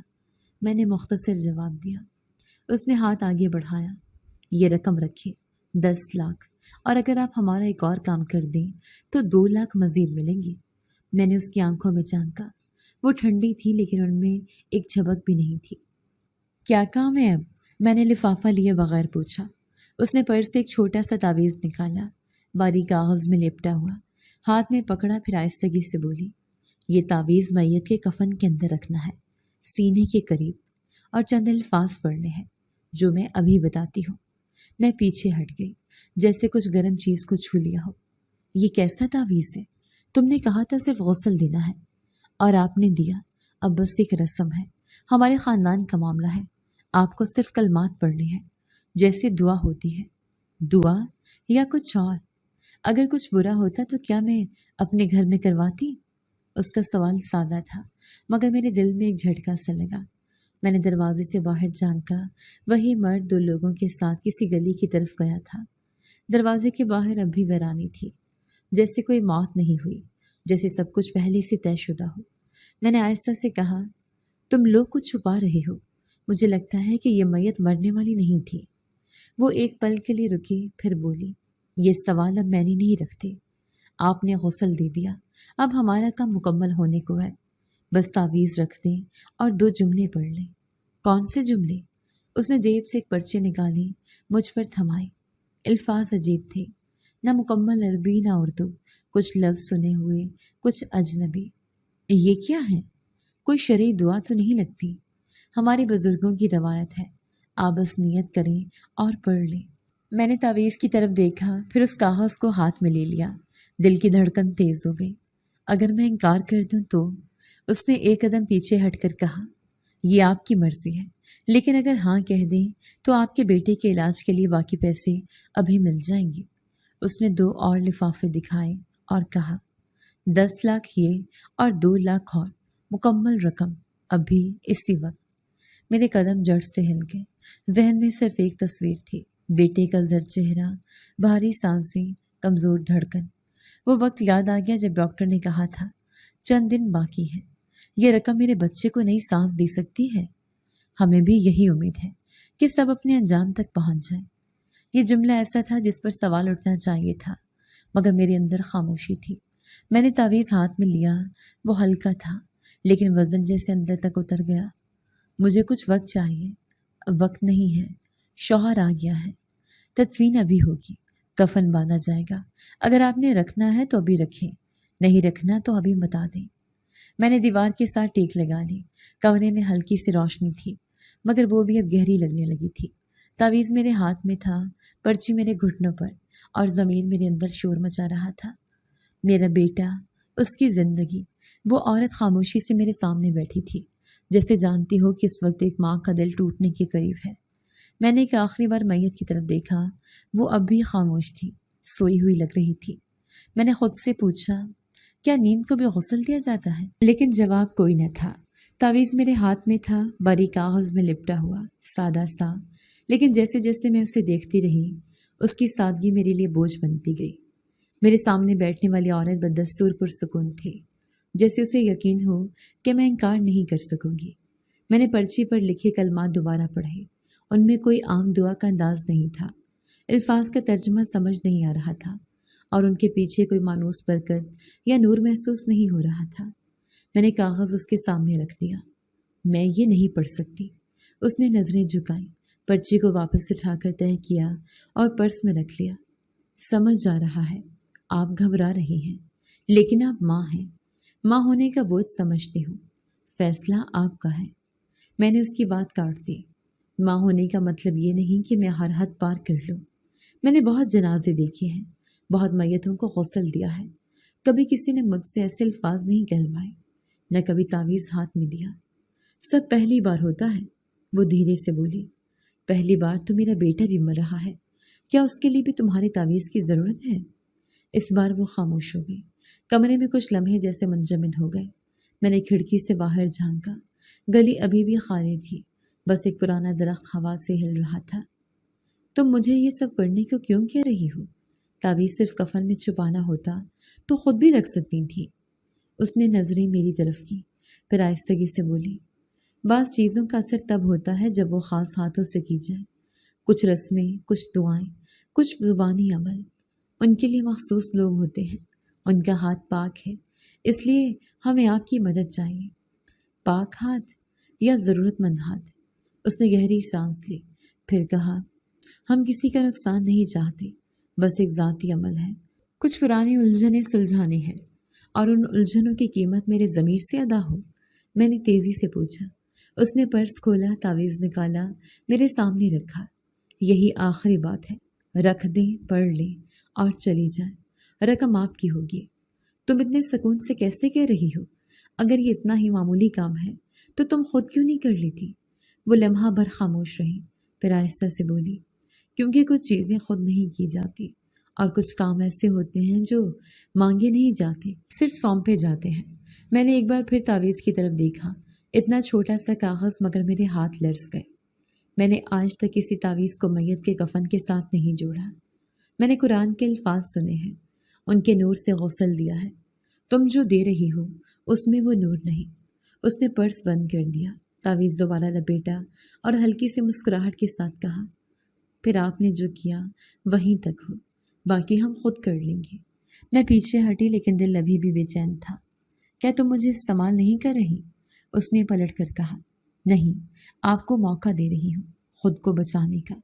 میں نے مختصر جواب دیا۔ اس نے ہاتھ آگے بڑھایا۔ یہ رقم رکھے، 10 لاکھ، اور اگر آپ ہمارا ایک اور کام کر دیں تو 2 لاکھ مزید ملیں گے۔ میں نے اس کی آنکھوں میں جھانکا، وہ ٹھنڈی تھی لیکن ان میں ایک جھبک بھی نہیں تھی۔ کیا کام ہے اب؟ میں نے لفافہ لیے بغیر پوچھا۔ اس نے پرس سے ایک چھوٹا سا تعویذ نکالا، باریک کاغذ میں لپٹا ہوا، ہاتھ میں پکڑا، پھر آہستگی سے بولی، یہ تعویذ میت کے کفن کے اندر رکھنا ہے، سینے کے قریب، اور چند الفاظ پڑھنے ہیں جو میں ابھی بتاتی ہوں۔ میں پیچھے ہٹ گئی، جیسے کچھ گرم چیز کو چھو لیا ہو۔ یہ کیسا تعویذ ہے؟ تم نے کہا تھا صرف غسل دینا ہے، اور آپ نے دیا۔ اب بس ایک رسم ہے، ہمارے خاندان کا معاملہ ہے، آپ کو صرف کلمات پڑھنے ہیں، جیسے دعا ہوتی ہے۔ دعا یا کچھ اور؟ اگر کچھ برا ہوتا تو کیا میں اپنے گھر میں کرواتی؟ اس کا سوال سادہ تھا، مگر میرے دل میں ایک جھٹکا سا لگا۔ میں نے دروازے سے باہر جھانکا، وہی مرد 2 لوگوں کے ساتھ کسی گلی کی طرف گیا تھا۔ دروازے کے باہر اب بھی ویرانی تھی، جیسے کوئی موت نہیں ہوئی، جیسے سب کچھ پہلے سے طے شدہ ہو۔ میں نے آہستہ سے کہا، تم لوگ کچھ چھپا رہے ہو، مجھے لگتا ہے کہ یہ میت مرنے والی نہیں تھی۔ وہ ایک پل کے لیے رکی، پھر بولی، یہ سوال اب میں نے نہیں رکھتے، آپ نے غسل دے دیا، اب ہمارا کام مکمل ہونے کو ہے، بس تعویذ رکھ دیں اور 2 جملے پڑھ لیں۔ کون سے جملے؟ اس نے جیب سے ایک پرچے نکالی، مجھ پر تھمائے۔ الفاظ عجیب تھے، نہ مکمل عربی نہ اردو، کچھ لفظ سنے ہوئے، کچھ اجنبی۔ یہ کیا ہے؟ کوئی شرعی دعا تو نہیں لگتی؟ ہمارے بزرگوں کی روایت ہے، آپ بس نیت کریں اور پڑھ لیں۔ میں نے تعویذ کی طرف دیکھا، پھر اس کاغذ کو ہاتھ میں لے لیا۔ دل کی دھڑکن تیز ہو گئی۔ اگر میں انکار کر دوں تو؟ اس نے ایک قدم پیچھے ہٹ کر کہا، یہ آپ کی مرضی ہے، لیکن اگر ہاں کہہ دیں تو آپ کے بیٹے کے علاج کے لیے باقی پیسے ابھی مل جائیں گے۔ اس نے 2 اور لفافے دکھائے اور کہا، 10 لاکھ یہ اور 2 لاکھ اور، مکمل رقم ابھی اسی وقت۔ میرے قدم جڑ سے ہل گئے، ذہن میں صرف ایک تصویر تھی، بیٹے کا زرد چہرہ، بھاری سانسیں، کمزور دھڑکن۔ وہ وقت یاد آ گیا جب ڈاکٹر نے کہا تھا، چند دن باقی ہیں، یہ رقم میرے بچے کو نئی سانس دے سکتی ہے۔ ہمیں بھی یہی امید ہے کہ سب اپنے انجام تک پہنچ جائیں۔ یہ جملہ ایسا تھا جس پر سوال اٹھنا چاہیے تھا، مگر میرے اندر خاموشی تھی۔ میں نے تعویذ ہاتھ میں لیا، وہ ہلکا تھا لیکن وزن جیسے اندر تک اتر گیا۔ مجھے کچھ وقت چاہیے۔ وقت نہیں ہے، شوہر آ گیا ہے، تدفین ابھی ہوگی، کفن باندھا جائے گا۔ اگر آپ نے رکھنا ہے تو ابھی رکھیں، نہیں رکھنا تو ابھی بتا دیں۔ میں نے دیوار کے ساتھ ٹیک لگا لی۔ کمرے میں ہلکی سی روشنی تھی، مگر وہ بھی اب گہری لگنے لگی تھی۔ تعویذ میرے ہاتھ میں تھا، پرچی میرے گھٹنوں پر، اور ضمیر میرے اندر شور مچا رہا تھا۔ میرا بیٹا، اس کی زندگی۔ وہ عورت خاموشی سے میرے سامنے بیٹھی تھی، جیسے جانتی ہو کہ اس وقت ایک ماں کا دل ٹوٹنے کے قریب ہے۔ میں نے ایک آخری بار میت کی طرف دیکھا، وہ اب بھی خاموش تھی، سوئی ہوئی لگ رہی تھی۔ میں نے خود سے پوچھا، کیا نیند کو بھی غسل دیا جاتا ہے؟ لیکن جواب کوئی نہ تھا۔ تعویذ میرے ہاتھ میں تھا، باریک کاغذ میں لپٹا ہوا، سادہ سا، لیکن جیسے جیسے میں اسے دیکھتی رہی، اس کی سادگی میرے لیے بوجھ بنتی گئی۔ میرے سامنے بیٹھنے والی عورت بدستور پرسکون تھی، جیسے اسے یقین ہو کہ میں انکار نہیں کر سکوں گی۔ میں نے پرچی پر لکھے کلمات دوبارہ پڑھے، ان میں کوئی عام دعا کا انداز نہیں تھا، الفاظ کا ترجمہ سمجھ نہیں آ رہا تھا، اور ان کے پیچھے کوئی مانوس برکت یا نور محسوس نہیں ہو رہا تھا۔ میں نے کاغذ اس کے سامنے رکھ دیا۔ میں یہ نہیں پڑھ سکتی۔ اس نے نظریں جھکائیں، پرچی کو واپس اٹھا کر طے کیا اور پرس میں رکھ لیا۔ سمجھ آ رہا ہے آپ گھبرا رہی ہیں، لیکن آپ ماں ہیں، ماں ہونے کا بوجھ سمجھتی ہوں، فیصلہ آپ کا ہے۔ میں نے اس کی بات کاٹ دی۔ ماں ہونے کا مطلب یہ نہیں کہ میں ہر حد پار کر لوں۔ میں نے بہت جنازے دیکھے ہیں، بہت میتوں کو غسل دیا ہے، کبھی کسی نے مجھ سے ایسے الفاظ نہیں کہلوائے، نہ کبھی تعویذ ہاتھ میں دیا۔ سب پہلی بار ہوتا ہے، وہ دھیرے سے بولی۔ پہلی بار تو میرا بیٹا بھی مر رہا ہے، کیا اس کے لیے بھی تمہاری تعویذ کی ضرورت ہے؟ اس بار وہ خاموش ہو گئی، کمرے میں کچھ لمحے جیسے منجمد ہو گئے۔ میں نے کھڑکی سے باہر جھانکا۔ گلی ابھی بھی خالی تھی، بس ایک پرانا درخت ہوا سے ہل رہا تھا۔ تم مجھے یہ سب کرنے کو کیوں کہہ رہی ہو؟ تعویذ صرف کفن میں چھپانا ہوتا تو خود بھی رکھ سکتی تھی۔ اس نے نظریں میری طرف کی، پھر آہستگی سے بولی، بعض چیزوں کا اثر تب ہوتا ہے جب وہ خاص ہاتھوں سے کی جائے۔ کچھ رسمیں، کچھ دعائیں، کچھ زبانی عمل، ان کے لیے مخصوص لوگ ہوتے ہیں، ان کا ہاتھ پاک ہے، اس لیے ہمیں آپ کی مدد چاہیے۔ پاک ہاتھ یا ضرورت مند ہاتھ؟ اس نے گہری سانس لی، پھر کہا، ہم کسی کا نقصان نہیں چاہتے، بس ایک ذاتی عمل ہے۔ کچھ پرانی الجھنیں سلجھانی ہیں، اور ان الجھنوں کی قیمت میرے ضمیر سے ادا ہو۔ میں نے تیزی سے پوچھا۔ اس نے پرس کھولا، تعویذ نکالا، میرے سامنے رکھا۔ یہی آخری بات ہے، رکھ دیں، پڑھ لیں اور چلی جائیں، رقم آپ کی ہوگی۔ تم اتنے سکون سے کیسے کہہ رہی ہو؟ اگر یہ اتنا ہی معمولی کام ہے تو تم خود کیوں نہیں کر لیتی؟ وہ لمحہ بھر خاموش رہی، پھر آہستہ سے بولی، کیونکہ کچھ چیزیں خود نہیں کی جاتی، اور کچھ کام ایسے ہوتے ہیں جو مانگے نہیں جاتے، صرف سونپے جاتے ہیں۔ میں نے ایک بار پھر تعویذ کی طرف دیکھا، اتنا چھوٹا سا کاغذ، مگر میرے ہاتھ لرز گئے۔ میں نے آج تک کسی تعویذ کو میت کے کفن کے ساتھ نہیں جوڑا۔ میں نے قرآن کے الفاظ سنے ہیں، ان کے نور سے غسل دیا ہے۔ تم جو دے رہی ہو اس میں وہ نور نہیں۔ اس نے پرس بند کر دیا، تعویذ دوبارہ لپیٹا اور ہلکی سی مسکراہٹ کے ساتھ کہا، پھر آپ نے جو کیا وہیں تک ہو، باقی ہم خود کر لیں گے۔ میں پیچھے ہٹی، لیکن دل ابھی بھی بے چین تھا۔ کیا تم مجھے استعمال نہیں کر رہی؟ اس نے پلٹ کر کہا، نہیں، آپ کو موقع دے رہی ہوں خود کو بچانے کا۔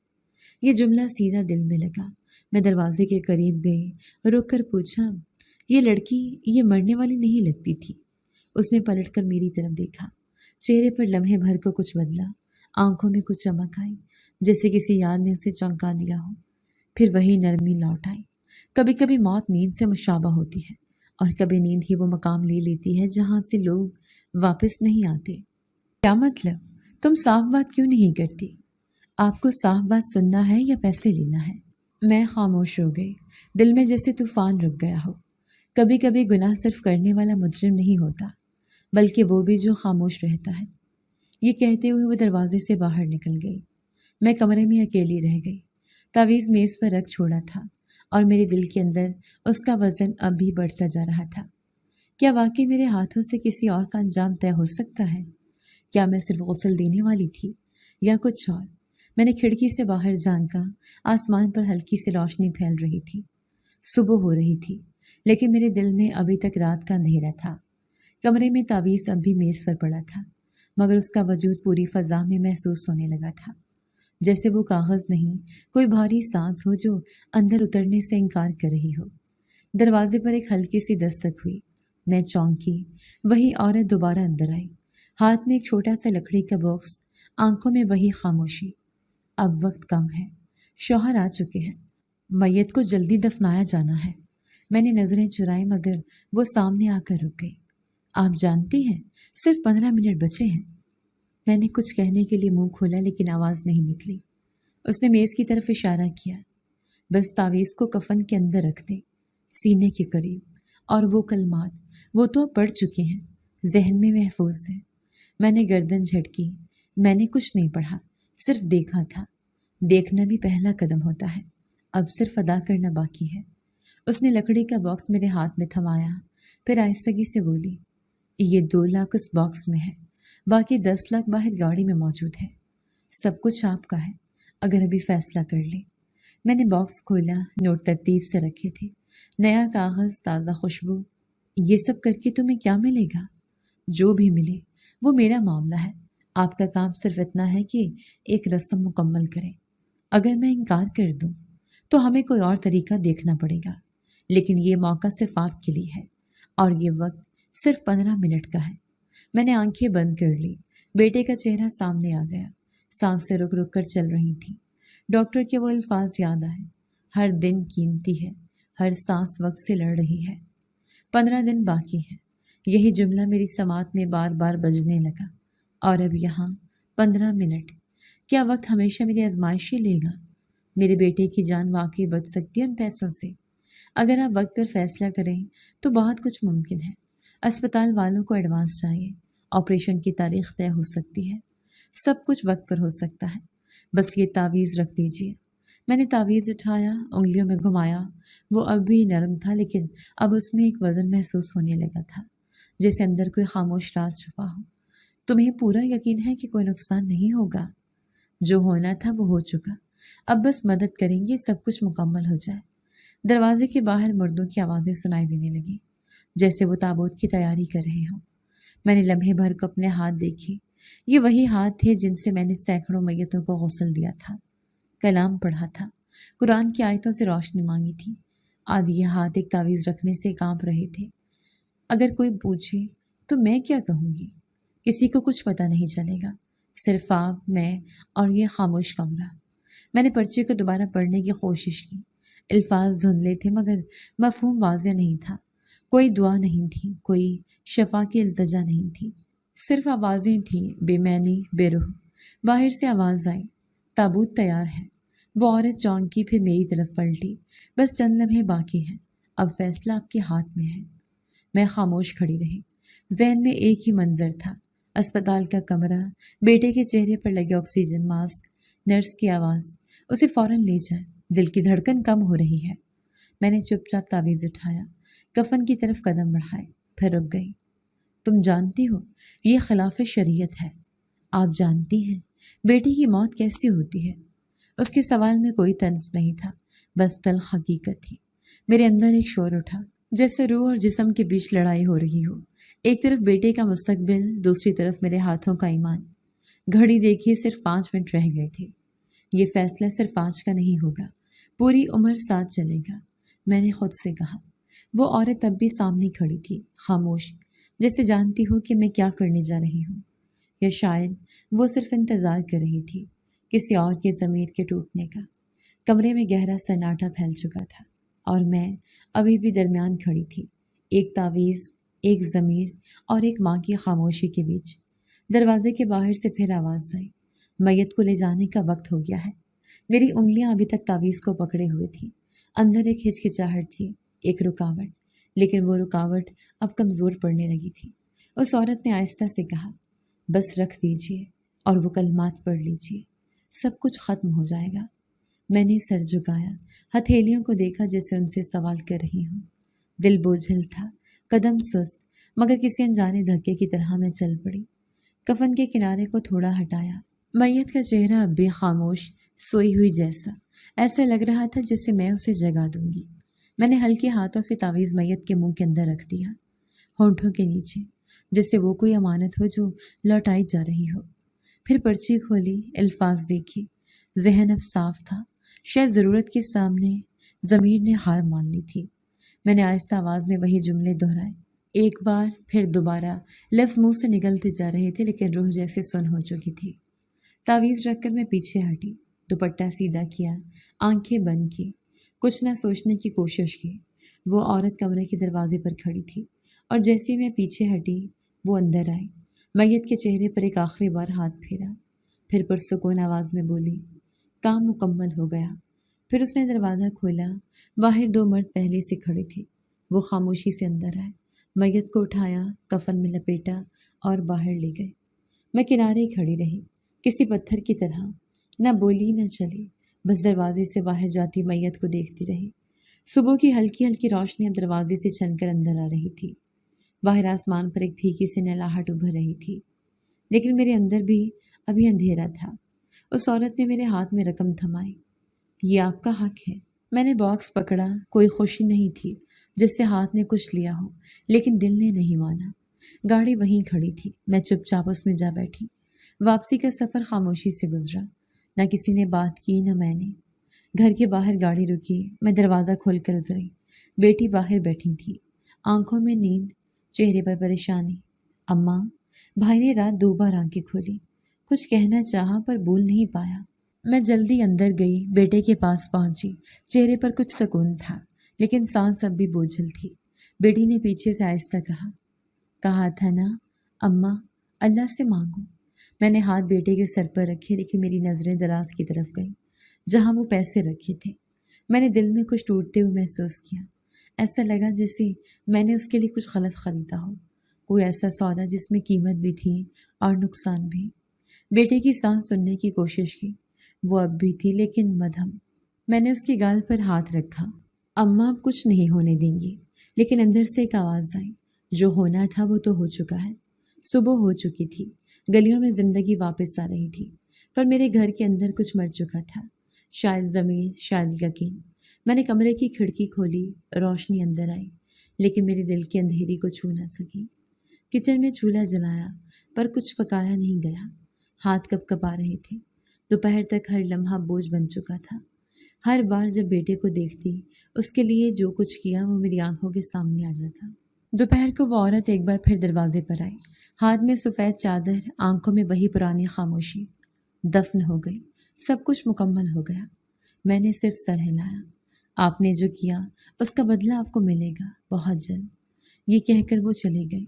یہ جملہ سیدھا دل میں لگا۔ میں دروازے کے قریب گئی، رک کر پوچھا، یہ لڑکی یہ مرنے والی نہیں لگتی تھی؟ اس نے پلٹ کر میری طرف دیکھا، چہرے پر لمحے بھر کو کچھ بدلا، آنکھوں میں کچھ چمک آئی، جیسے کسی یاد نے اسے چونکا دیا ہو۔ پھر وہی نرمی لوٹ آئی۔ کبھی کبھی موت نیند سے مشابہ ہوتی ہے، اور کبھی نیند ہی وہ مقام لے لیتی ہے جہاں سے لوگ واپس نہیں آتے۔ کیا مطلب؟ تم صاف بات کیوں نہیں کرتی؟ آپ کو صاف بات سننا ہے یا پیسے لینا ہے؟ میں خاموش ہو گئی، دل میں جیسے طوفان رک گیا ہو۔ کبھی کبھی گناہ صرف کرنے والا مجرم نہیں ہوتا، بلکہ وہ بھی جو خاموش رہتا ہے۔ یہ کہتے ہوئے وہ دروازے سے باہر نکل گئی۔ میں کمرے میں اکیلی رہ گئی۔ تعویذ میز پر رکھ چھوڑا تھا، اور میرے دل کے اندر اس کا وزن اب بھی بڑھتا جا رہا تھا۔ کیا واقعی میرے ہاتھوں سے کسی اور کا انجام طے ہو سکتا ہے؟ کیا میں صرف غسل دینے والی تھی یا کچھ اور؟ میں نے کھڑکی سے باہر جھانکا، آسمان پر ہلکی سی روشنی پھیل رہی تھی۔ صبح ہو رہی تھی، لیکن میرے دل میں ابھی تک رات کا اندھیرا تھا۔ کمرے میں تعویذ اب بھی میز پر پڑا تھا، مگر اس کا وجود پوری فضا میں محسوس ہونے لگا تھا، جیسے وہ کاغذ نہیں، کوئی بھاری سانس ہو جو اندر اترنے سے انکار کر رہی ہو۔ دروازے پر ایک ہلکی سی دستک ہوئی۔ میں چونکی، وہی عورت دوبارہ اندر آئی، ہاتھ میں ایک چھوٹا سا لکڑی کا باکس، آنکھوں میں وہی خاموشی۔ اب وقت کم ہے، شوہر آ چکے ہیں، میت کو جلدی دفنایا جانا ہے۔ میں نے نظریں چرائیں، مگر وہ سامنے آ کر رک گئی۔ آپ جانتی ہیں، صرف 15 منٹ بچے ہیں۔ میں نے کچھ کہنے کے لیے منہ کھولا، لیکن آواز نہیں نکلی۔ اس نے میز کی طرف اشارہ کیا، بس تعویذ کو کفن کے اندر رکھ دیں، سینے کے قریب، اور وہ کلمات، وہ تو اب پڑھ چکے ہیں، ذہن میں محفوظ ہے۔ میں نے گردن جھٹکی۔ میں نے کچھ نہیں پڑھا، صرف دیکھا تھا۔ دیکھنا بھی پہلا قدم ہوتا ہے، اب صرف ادا کرنا باقی ہے۔ اس نے لکڑی کا باکس میرے ہاتھ میں تھمایا، پھر آہستگی سے بولی، یہ 2 لاکھ اس باکس میں ہے، باقی 10 لاکھ باہر گاڑی میں موجود ہے۔ سب کچھ آپ کا ہے، اگر ابھی فیصلہ کر لیں۔ میں نے باکس کھولا، نوٹ ترتیب سے رکھے تھے، نیا کاغذ، تازہ خوشبو۔ یہ سب کر کے تمہیں کیا ملے گا؟ جو بھی ملے وہ میرا معاملہ ہے، آپ کا کام صرف اتنا ہے کہ ایک رسم مکمل کریں۔ اگر میں انکار کر دوں تو ہمیں کوئی اور طریقہ دیکھنا پڑے گا، لیکن یہ موقع صرف آپ کے لیے ہے، اور یہ وقت صرف 15 منٹ کا ہے۔ میں نے آنکھیں بند کر لی، بیٹے کا چہرہ سامنے آ گیا، سانسیں رک رک کر چل رہی تھیں۔ ڈاکٹر کے وہ الفاظ یاد آئے، ہر دن قیمتی ہے، ہر سانس وقت سے لڑ رہی ہے، 15 دن باقی ہے۔ یہی جملہ میری سماعت میں بار بار بجنے لگا، اور اب یہاں 15 منٹ۔ کیا وقت ہمیشہ میری آزمائش ہی لے گا؟ میرے بیٹے کی جان واقعی بچ سکتی ہے ان پیسوں سے؟ اگر آپ وقت پر فیصلہ کریں تو بہت کچھ ممکن ہے۔ اسپتال والوں کو ایڈوانس چاہیے، آپریشن کی تاریخ طے ہو سکتی ہے، سب کچھ وقت پر ہو سکتا ہے۔ بس یہ تعویذ رکھ دیجیے۔ میں نے تعویذ اٹھایا، انگلیوں میں گھمایا۔ وہ اب بھی نرم تھا، لیکن اب اس میں ایک وزن محسوس ہونے لگا تھا، جیسے اندر کوئی خاموش راز چھپا ہو۔ تمہیں پورا یقین ہے کہ کوئی نقصان نہیں ہوگا؟ جو ہونا تھا وہ ہو چکا، اب بس مدد کریں گے سب کچھ مکمل ہو جائے۔ دروازے کے باہر مردوں کی آوازیں سنائی دینے لگیں، جیسے وہ تابوت کی تیاری کر رہے ہوں۔ میں نے لمحے بھر کو اپنے ہاتھ دیکھے۔ یہ وہی ہاتھ تھے جن سے میں نے سینکڑوں میتوں کو غسل دیا تھا، کلام پڑھا تھا، قرآن کی آیتوں سے روشنی مانگی تھی۔ آج یہ ہاتھ ایک تعویذ رکھنے سے کانپ رہے تھے۔ اگر کوئی پوچھے تو میں کیا کہوں گی؟ کسی کو کچھ پتہ نہیں چلے گا، صرف آپ، میں اور یہ خاموش کمرہ۔ میں نے پرچے کو دوبارہ پڑھنے کی کوشش کی۔ الفاظ دھندلے تھے مگر مفہوم واضح نہیں تھا۔ کوئی دعا نہیں تھی، کوئی شفا کی التجا نہیں تھی، صرف آوازیں تھیں، بے معنی، بے روح۔ باہر سے آواز آئی، تابوت تیار ہے۔ وہ عورت چونکی، پھر میری طرف پلٹی۔ بس چند لمحے باقی ہیں، اب فیصلہ آپ کے ہاتھ میں ہے۔ میں خاموش کھڑی رہی۔ ذہن میں ایک ہی منظر تھا، اسپتال کا کمرہ، بیٹے کے چہرے پر لگے آکسیجن ماسک، نرس کی آواز، اسے فوراً لے جائیں، دل کی دھڑکن کم ہو رہی ہے۔ میں نے چپ چاپ تعویذ اٹھایا، کفن کی طرف قدم بڑھائے، پھر رک گئی۔ تم جانتی ہو یہ خلاف شریعت ہے؟ آپ جانتی ہیں بیٹی کی موت کیسی ہوتی ہے؟ اس کے سوال میں کوئی طنز نہیں تھا، بس تلخ حقیقت تھی۔ میرے اندر ایک شور اٹھا، جیسے روح اور جسم کے بیچ لڑائی ہو رہی ہو۔ ایک طرف بیٹے کا مستقبل، دوسری طرف میرے ہاتھوں کا ایمان۔ گھڑی دیکھیے، صرف 5 منٹ رہ گئے تھے۔ یہ فیصلہ صرف آج کا نہیں ہوگا، پوری عمر ساتھ چلے گا، میں نے خود سے کہا۔ وہ عورت اب بھی سامنے کھڑی تھی، خاموش، جیسے جانتی ہو کہ میں کیا کرنے جا رہی ہوں، یا شاید وہ صرف انتظار کر رہی تھی کسی اور کے ضمیر کے ٹوٹنے کا۔ کمرے میں گہرا سناٹا پھیل چکا تھا، اور میں ابھی بھی درمیان کھڑی تھی، ایک تعویذ، ایک ضمیر اور ایک ماں کی خاموشی کے بیچ۔ دروازے کے باہر سے پھر آواز آئی، میت کو لے جانے کا وقت ہو گیا ہے۔ میری انگلیاں ابھی تک تعویذ کو پکڑے ہوئے تھیں، اندر ایک ہچکچاہٹ تھی، ایک رکاوٹ، لیکن وہ رکاوٹ اب کمزور پڑنے لگی تھی۔ اس عورت نے آہستہ سے کہا، بس رکھ دیجیے اور وہ کلمات پڑھ لیجیے، سب کچھ ختم ہو جائے گا۔ میں نے سر جھکایا، ہتھیلیوں کو دیکھا جیسے ان سے سوال کر رہی ہوں۔ دل بوجھل تھا، قدم سست، مگر کسی انجانے دھکے کی طرح میں چل پڑی۔ کفن کے کنارے کو تھوڑا ہٹایا، میت کا چہرہ اب بھی خاموش، سوئی ہوئی جیسا، ایسا لگ رہا تھا جیسے میں اسے جگا دوں گی۔ میں نے ہلکے ہاتھوں سے تعویذ میت کے منہ کے اندر رکھ دیا، ہونٹوں کے نیچے، جیسے وہ کوئی امانت ہو جو لوٹائی جا رہی ہو۔ پھر پرچی کھولی، الفاظ دیکھی، ذہن اب صاف تھا، شاید ضرورت کے سامنے ضمیر نے ہار مان لی تھی۔ میں نے آہستہ آواز میں وہی جملے دہرائے، ایک بار پھر دوبارہ۔ لفظ منہ سے نکلتے جا رہے تھے، لیکن روح جیسے سن ہو چکی تھی۔ تعویذ رکھ کر میں پیچھے ہٹی، دوپٹہ سیدھا کیا، آنکھیں بند کی، کچھ نہ سوچنے کی کوشش کی۔ وہ عورت کمرے کے دروازے پر کھڑی تھی، اور جیسے میں پیچھے ہٹی وہ اندر آئی، میت کے چہرے پر ایک آخری بار ہاتھ پھیرا، پھر پرسکون آواز میں بولی، کام مکمل ہو گیا۔ پھر اس نے دروازہ کھولا، باہر 2 مرد پہلے سے کھڑے تھے۔ وہ خاموشی سے اندر آئے، میت کو اٹھایا، کفن میں لپیٹا اور باہر لے گئے۔ میں کنارے کھڑی رہی، کسی پتھر کی طرح، نہ بولی نہ چلی، بس دروازے سے باہر جاتی میت کو دیکھتی رہی۔ صبح کی ہلکی ہلکی روشنی اب دروازے سے چھن کر اندر آ رہی تھی۔ باہر آسمان پر ایک بھیگی سی نلاہٹ ابھر رہی تھی، لیکن میرے اندر بھی ابھی اندھیرا تھا۔ اس عورت نے میرے ہاتھ میں رقم تھمائی، یہ آپ کا حق ہے۔ میں نے باکس پکڑا، کوئی خوشی نہیں تھی جس سے ہاتھ نے کچھ لیا ہو، لیکن دل نے نہیں مانا۔ گاڑی وہیں کھڑی تھی، میں چپ چاپ اس میں جا بیٹھی۔ واپسی کا سفر خاموشی سے گزرا، نہ کسی نے بات کی نہ میں نے۔ گھر کے باہر گاڑی رکی، میں دروازہ کھول کر اتری۔ بیٹی باہر بیٹھی تھی، آنکھوں میں نیند، چہرے پر پریشانی۔ اماں، بھائی نے رات 2 بار آنکھیں کھولی، کچھ کہنا چاہا پر بول نہیں پایا۔ میں جلدی اندر گئی، بیٹے کے پاس پہنچی، چہرے پر کچھ سکون تھا، لیکن سانس اب بھی بوجھل تھی۔ بیٹی نے پیچھے سے آہستہ کہا تھا نا اماں، اللہ سے مانگو۔ میں نے ہاتھ بیٹے کے سر پر رکھے، لیکن میری نظریں دراز کی طرف گئیں، جہاں وہ پیسے رکھے تھے۔ میں نے دل میں کچھ ٹوٹتے ہوئے محسوس کیا، ایسا لگا جیسے میں نے اس کے لیے کچھ غلط خریدا ہو، کوئی ایسا سودا جس میں قیمت بھی تھی اور نقصان بھی۔ بیٹے کی سانس سننے کی کوشش کی، وہ اب بھی تھی لیکن مدھم۔ میں نے اس کی گال پر ہاتھ رکھا۔ اماں اب کچھ نہیں ہونے دیں گی، لیکن اندر سے ایک آواز آئی، جو ہونا تھا وہ تو ہو چکا ہے۔ صبح ہو چکی تھی، گلیوں میں زندگی واپس آ رہی تھی، پر میرے گھر کے اندر کچھ مر چکا تھا، شاید ضمیر، شاید یقین۔ میں نے کمرے کی کھڑکی کھولی، روشنی اندر آئی، لیکن میرے دل کی اندھیری کو چھو نہ سکی۔ کچن میں چولہا جلایا، پر کچھ پکایا نہیں گیا، ہاتھ کپ کپا رہے تھے۔ دوپہر تک ہر لمحہ بوجھ بن چکا تھا۔ ہر بار جب بیٹے کو دیکھتی، اس کے لیے جو کچھ کیا وہ میری آنکھوں کے سامنے آ جاتا۔ دوپہر کو وہ عورت ایک بار پھر دروازے پر آئی، ہاتھ میں سفید چادر، آنکھوں میں وہی پرانی خاموشی۔ دفن ہو گئی، سب کچھ مکمل ہو گیا۔ میں نے صرف سر ہلایا۔ آپ نے جو کیا اس کا بدلہ آپ کو ملے گا بہت جلد، یہ کہہ کر وہ چلی گئی،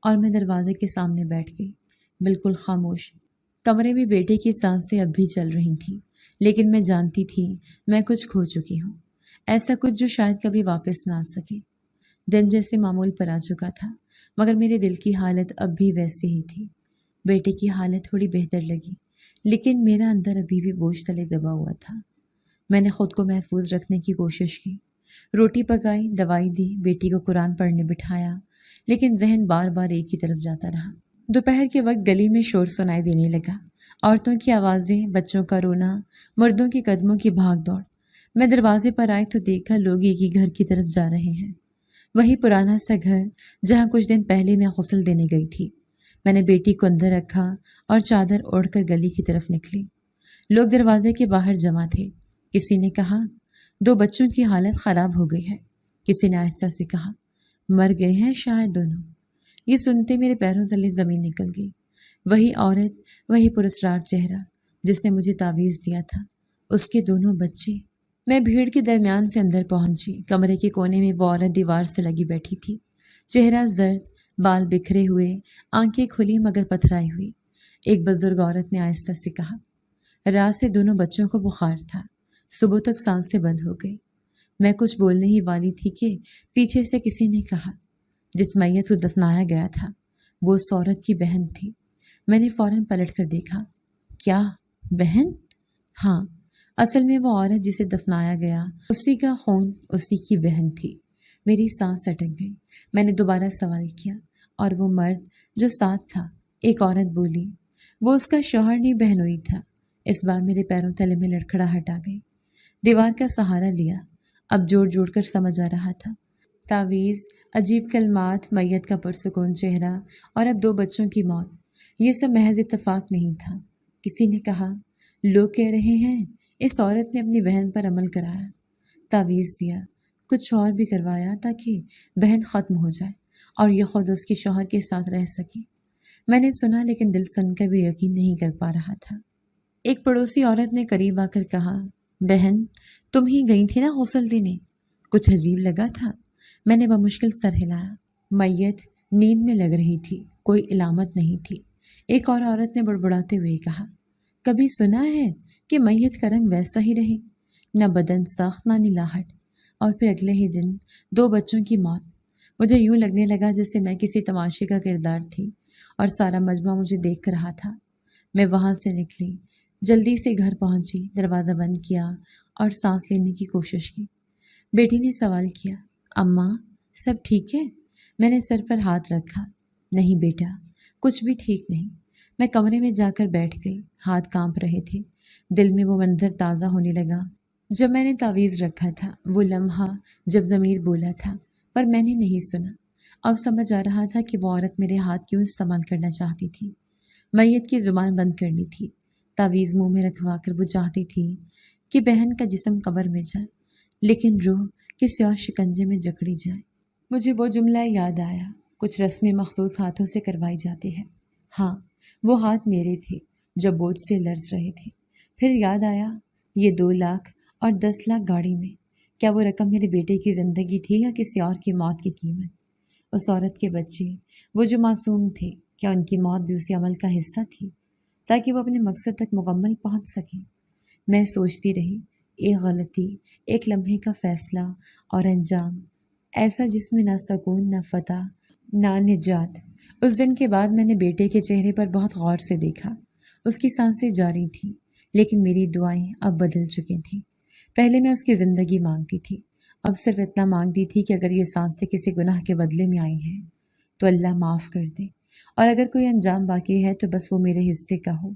اور میں دروازے کے سامنے بیٹھ گئی، بالکل خاموش۔ کمرے میں بیٹے کی سانسیں اب بھی چل رہی تھیں، لیکن میں جانتی تھی میں کچھ کھو چکی ہوں، ایسا کچھ جو شاید کبھی واپس نہ آ سکے۔ دن جیسے معمول پر آ چکا تھا، مگر میرے دل کی حالت اب بھی ویسے ہی تھی۔ بیٹے کی حالت تھوڑی بہتر لگی، لیکن میرا اندر ابھی بھی بوجھ تلے دبا ہوا تھا۔ میں نے خود کو محفوظ رکھنے کی کوشش کی، روٹی پکائی، دوائی دی، بیٹی کو قرآن پڑھنے بٹھایا، لیکن ذہن بار بار ایک ہی طرف جاتا رہا۔ دوپہر کے وقت گلی میں شور سنائی دینے لگا، عورتوں کی آوازیں، بچوں کا رونا، مردوں کے قدموں کی بھاگ دوڑ۔ میں دروازے پر آئی تو دیکھا لوگ ایک ہی گھر کی طرف جا رہے ہیں، وہی پرانا سا گھر جہاں کچھ دن پہلے میں غسل دینے گئی تھی۔ میں نے بیٹی کو اندر رکھا اور چادر اوڑھ کر گلی کی طرف نکلی۔ لوگ دروازے کے باہر جمع تھے۔ کسی نے کہا 2 بچوں کی حالت خراب ہو گئی ہے، کسی نے آہستہ سے کہا مر گئے ہیں شاید دونوں۔ یہ سنتے میرے پیروں تلے زمین نکل گئی۔ وہی عورت، وہی پراسرار چہرہ جس نے مجھے تعویذ دیا تھا، اس کے دونوں بچے۔ میں بھیڑ کے درمیان سے اندر پہنچی۔ کمرے کے کونے میں وہ عورت دیوار سے لگی بیٹھی تھی، چہرہ زرد، بال بکھرے ہوئے، آنکھیں کھلی مگر پتھرائی ہوئی۔ ایک بزرگ عورت نے آہستہ سے کہا، رات سے دونوں بچوں کو بخار تھا، صبح تک سانسیں بند ہو گئی۔ میں کچھ بولنے ہی والی تھی کہ پیچھے سے کسی نے کہا، جس میت کو دفنایا گیا تھا وہ اس عورت کی بہن تھی۔ میں نے فوراً پلٹ کر دیکھا۔ کیا بہن؟ ہاں، اصل میں وہ عورت جسے دفنایا گیا، اسی کا خون اسی کی بہن تھی۔ میری سانس اٹک گئی۔ میں نے دوبارہ سوال کیا، اور وہ مرد جو ساتھ تھا؟ ایک عورت بولی، وہ اس کا شوہر نہیں بہنوئی تھا۔ اس بار میرے پیروں تلے میں لڑکھڑاہٹ آ گئی۔ دیوار کا سہارا لیا، اب جوڑ جوڑ کر سمجھ آ رہا تھا۔ تعویذ، عجیب کلمات، میت کا پرسکون چہرہ، اور اب 2 بچوں کی موت، یہ سب محض اتفاق نہیں تھا۔ کسی نے کہا، لوگ کہہ رہے ہیں اس عورت نے اپنی بہن پر عمل کرایا، تعویذ دیا، کچھ اور بھی کروایا تاکہ بہن ختم ہو جائے اور یہ خود اس کے شوہر کے ساتھ رہ سکے۔ میں نے سنا، لیکن دل سن کر بھی یقین نہیں کر پا رہا تھا۔ ایک پڑوسی عورت نے قریب آ کر کہا، بہن تم ہی گئی تھی نا غسل دینے؟ کچھ عجیب لگا تھا۔ میں نے بمشکل سر ہلایا۔ میت نیند میں لگ رہی تھی، کوئی علامت نہیں تھی۔ ایک اور عورت نے بڑبڑاتے ہوئے کہا، کبھی سنا ہے کہ میت کا رنگ ویسا ہی رہے، نہ بدن ساخت نہ نلاہٹ؟ اور پھر اگلے ہی دن 2 بچوں کی موت۔ مجھے یوں لگنے لگا جیسے میں کسی تماشے کا کردار تھی اور سارا مجمع مجھے دیکھ رہا تھا۔ میں وہاں سے نکلی، جلدی سے گھر پہنچی، دروازہ بند کیا اور سانس لینے کی کوشش کی۔ بیٹی نے سوال کیا، اماں سب ٹھیک ہے؟ میں نے سر پر ہاتھ رکھا، نہیں بیٹا، کچھ بھی ٹھیک نہیں۔ میں کمرے میں جا کر بیٹھ گئی، ہاتھ کانپ رہے تھے، دل میں وہ منظر تازہ ہونے لگا جب میں نے تعویذ رکھا تھا، وہ لمحہ جب ضمیر بولا تھا پر میں نے نہیں سنا۔ اب سمجھ آ رہا تھا کہ وہ عورت میرے ہاتھ کیوں استعمال کرنا چاہتی تھی۔ میت کی زبان بند کرنی تھی، تعویذ منہ میں رکھوا کر وہ چاہتی تھی کہ بہن کا جسم قبر میں جائے، لیکن روح کسی اور شکنجے میں جکڑی جائے۔ مجھے وہ جملہ یاد آیا، کچھ رسمیں مخصوص ہاتھوں سے کروائی جاتی ہیں۔ ہاں، وہ ہاتھ میرے تھے جو بوجھ سے لرز رہے تھے۔ پھر یاد آیا، یہ 2 لاکھ اور 10 لاکھ گاڑی میں، کیا وہ رقم میرے بیٹے کی زندگی تھی یا کسی اور کی موت کی قیمت؟ اس عورت کے بچے، وہ جو معصوم تھے، کیا ان کی موت بھی اسی عمل کا حصہ تھی تاکہ وہ اپنے مقصد تک مکمل پہنچ سکیں؟ میں سوچتی رہی، ایک غلطی، ایک لمحے کا فیصلہ اور انجام، ایسا جس میں نہ سکون، نہ فتح، نہ نجات۔ اس دن کے بعد میں نے بیٹے کے چہرے پر بہت غور سے دیکھا۔ اس کی سانسیں جاری تھیں، لیکن میری دعائیں اب بدل چکی تھیں۔ پہلے میں اس کی زندگی مانگتی تھی، اب صرف اتنا مانگتی تھی کہ اگر یہ سانسیں کسی گناہ کے بدلے میں آئی ہیں تو اللہ معاف کر دے، اور اگر کوئی انجام باقی ہے تو بس وہ میرے حصے کا ہو،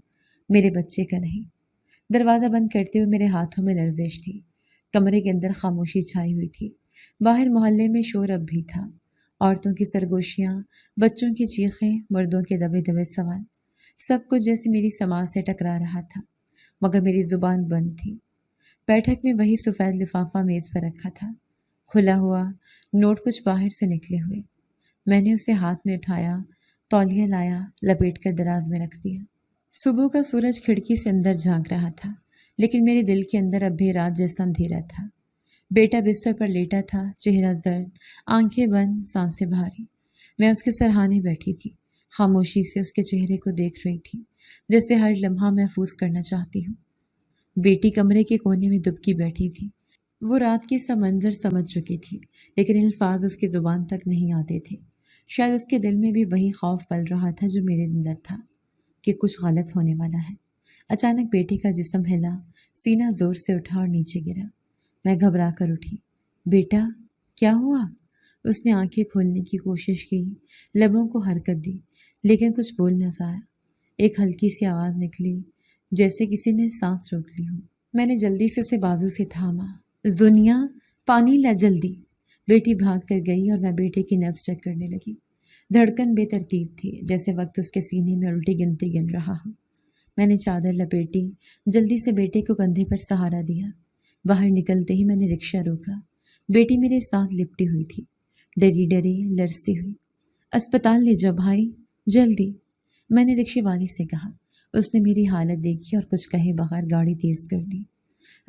میرے بچے کا نہیں۔ دروازہ بند کرتے ہوئے میرے ہاتھوں میں لرزش تھی۔ کمرے کے اندر خاموشی چھائی ہوئی تھی۔ باہر محلے میں شور اب بھی تھا، عورتوں کی سرگوشیاں، بچوں کی چیخیں، مردوں کے دبے دبے سوال، سب کچھ جیسے میری سماعت سے ٹکرا رہا تھا، مگر میری زبان بند تھی۔ بیٹھک میں وہی سفید لفافہ میز پر رکھا تھا، کھلا ہوا، نوٹ کچھ باہر سے نکلے ہوئے۔ میں نے اسے ہاتھ میں اٹھایا، تولیہ لایا، لپیٹ کر دراز میں رکھ دیا۔ صبح کا سورج کھڑکی سے اندر جھانک رہا تھا، لیکن میرے دل کے اندر اب بھی رات جیسا اندھیرا تھا۔ بیٹا بستر پر لیٹا تھا، چہرہ زرد، آنکھیں بند، سانسیں بھاری۔ میں اس کے سرہانے بیٹھی تھی، خاموشی سے اس کے چہرے کو دیکھ رہی تھی، جیسے ہر لمحہ محفوظ کرنا چاہتی ہوں۔ بیٹی کمرے کے کونے میں دبکی بیٹھی تھی۔ وہ رات کی سب منظر سمجھ چکی تھی، لیکن الفاظ اس کی زبان تک نہیں آتے تھے۔ شاید اس کے دل میں بھی وہی خوف پل رہا تھا جو میرے اندر تھا، کہ کچھ غلط ہونے والا ہے۔ اچانک بیٹی کا جسم ہلا، سینہ زور سے اٹھا اور نیچے گرا۔ میں گھبرا کر اٹھی۔ بیٹا، کیا ہوا؟ اس نے آنکھیں کھولنے کی کوشش کی، لبوں کو حرکت دی، لیکن کچھ بول نہ پایا۔ ایک ہلکی سی آواز نکلی، جیسے کسی نے سانس روک لی ہو۔ میں نے جلدی سے اسے بازو سے تھاما۔ زنیا، پانی لا جلدی۔ بیٹی بھاگ کر گئی اور میں بیٹے کی نبض چیک کرنے لگی۔ دھڑکن بے ترتیب تھی، جیسے وقت اس کے سینے میں الٹی گنتی گن رہا ہو۔ میں نے چادر لپیٹی، جلدی سے بیٹے کو کندھے پر سہارا دیا۔ باہر نکلتے ہی میں نے رکشہ روکا۔ بیٹی میرے ساتھ لپٹی ہوئی تھی، ڈری ڈری، لرزتی ہوئی۔ اسپتال لے جاؤ بھائی، جلدی، میں نے رکشے والی سے کہا۔ اس نے میری حالت دیکھی اور کچھ کہے بغیر گاڑی تیز کر دی۔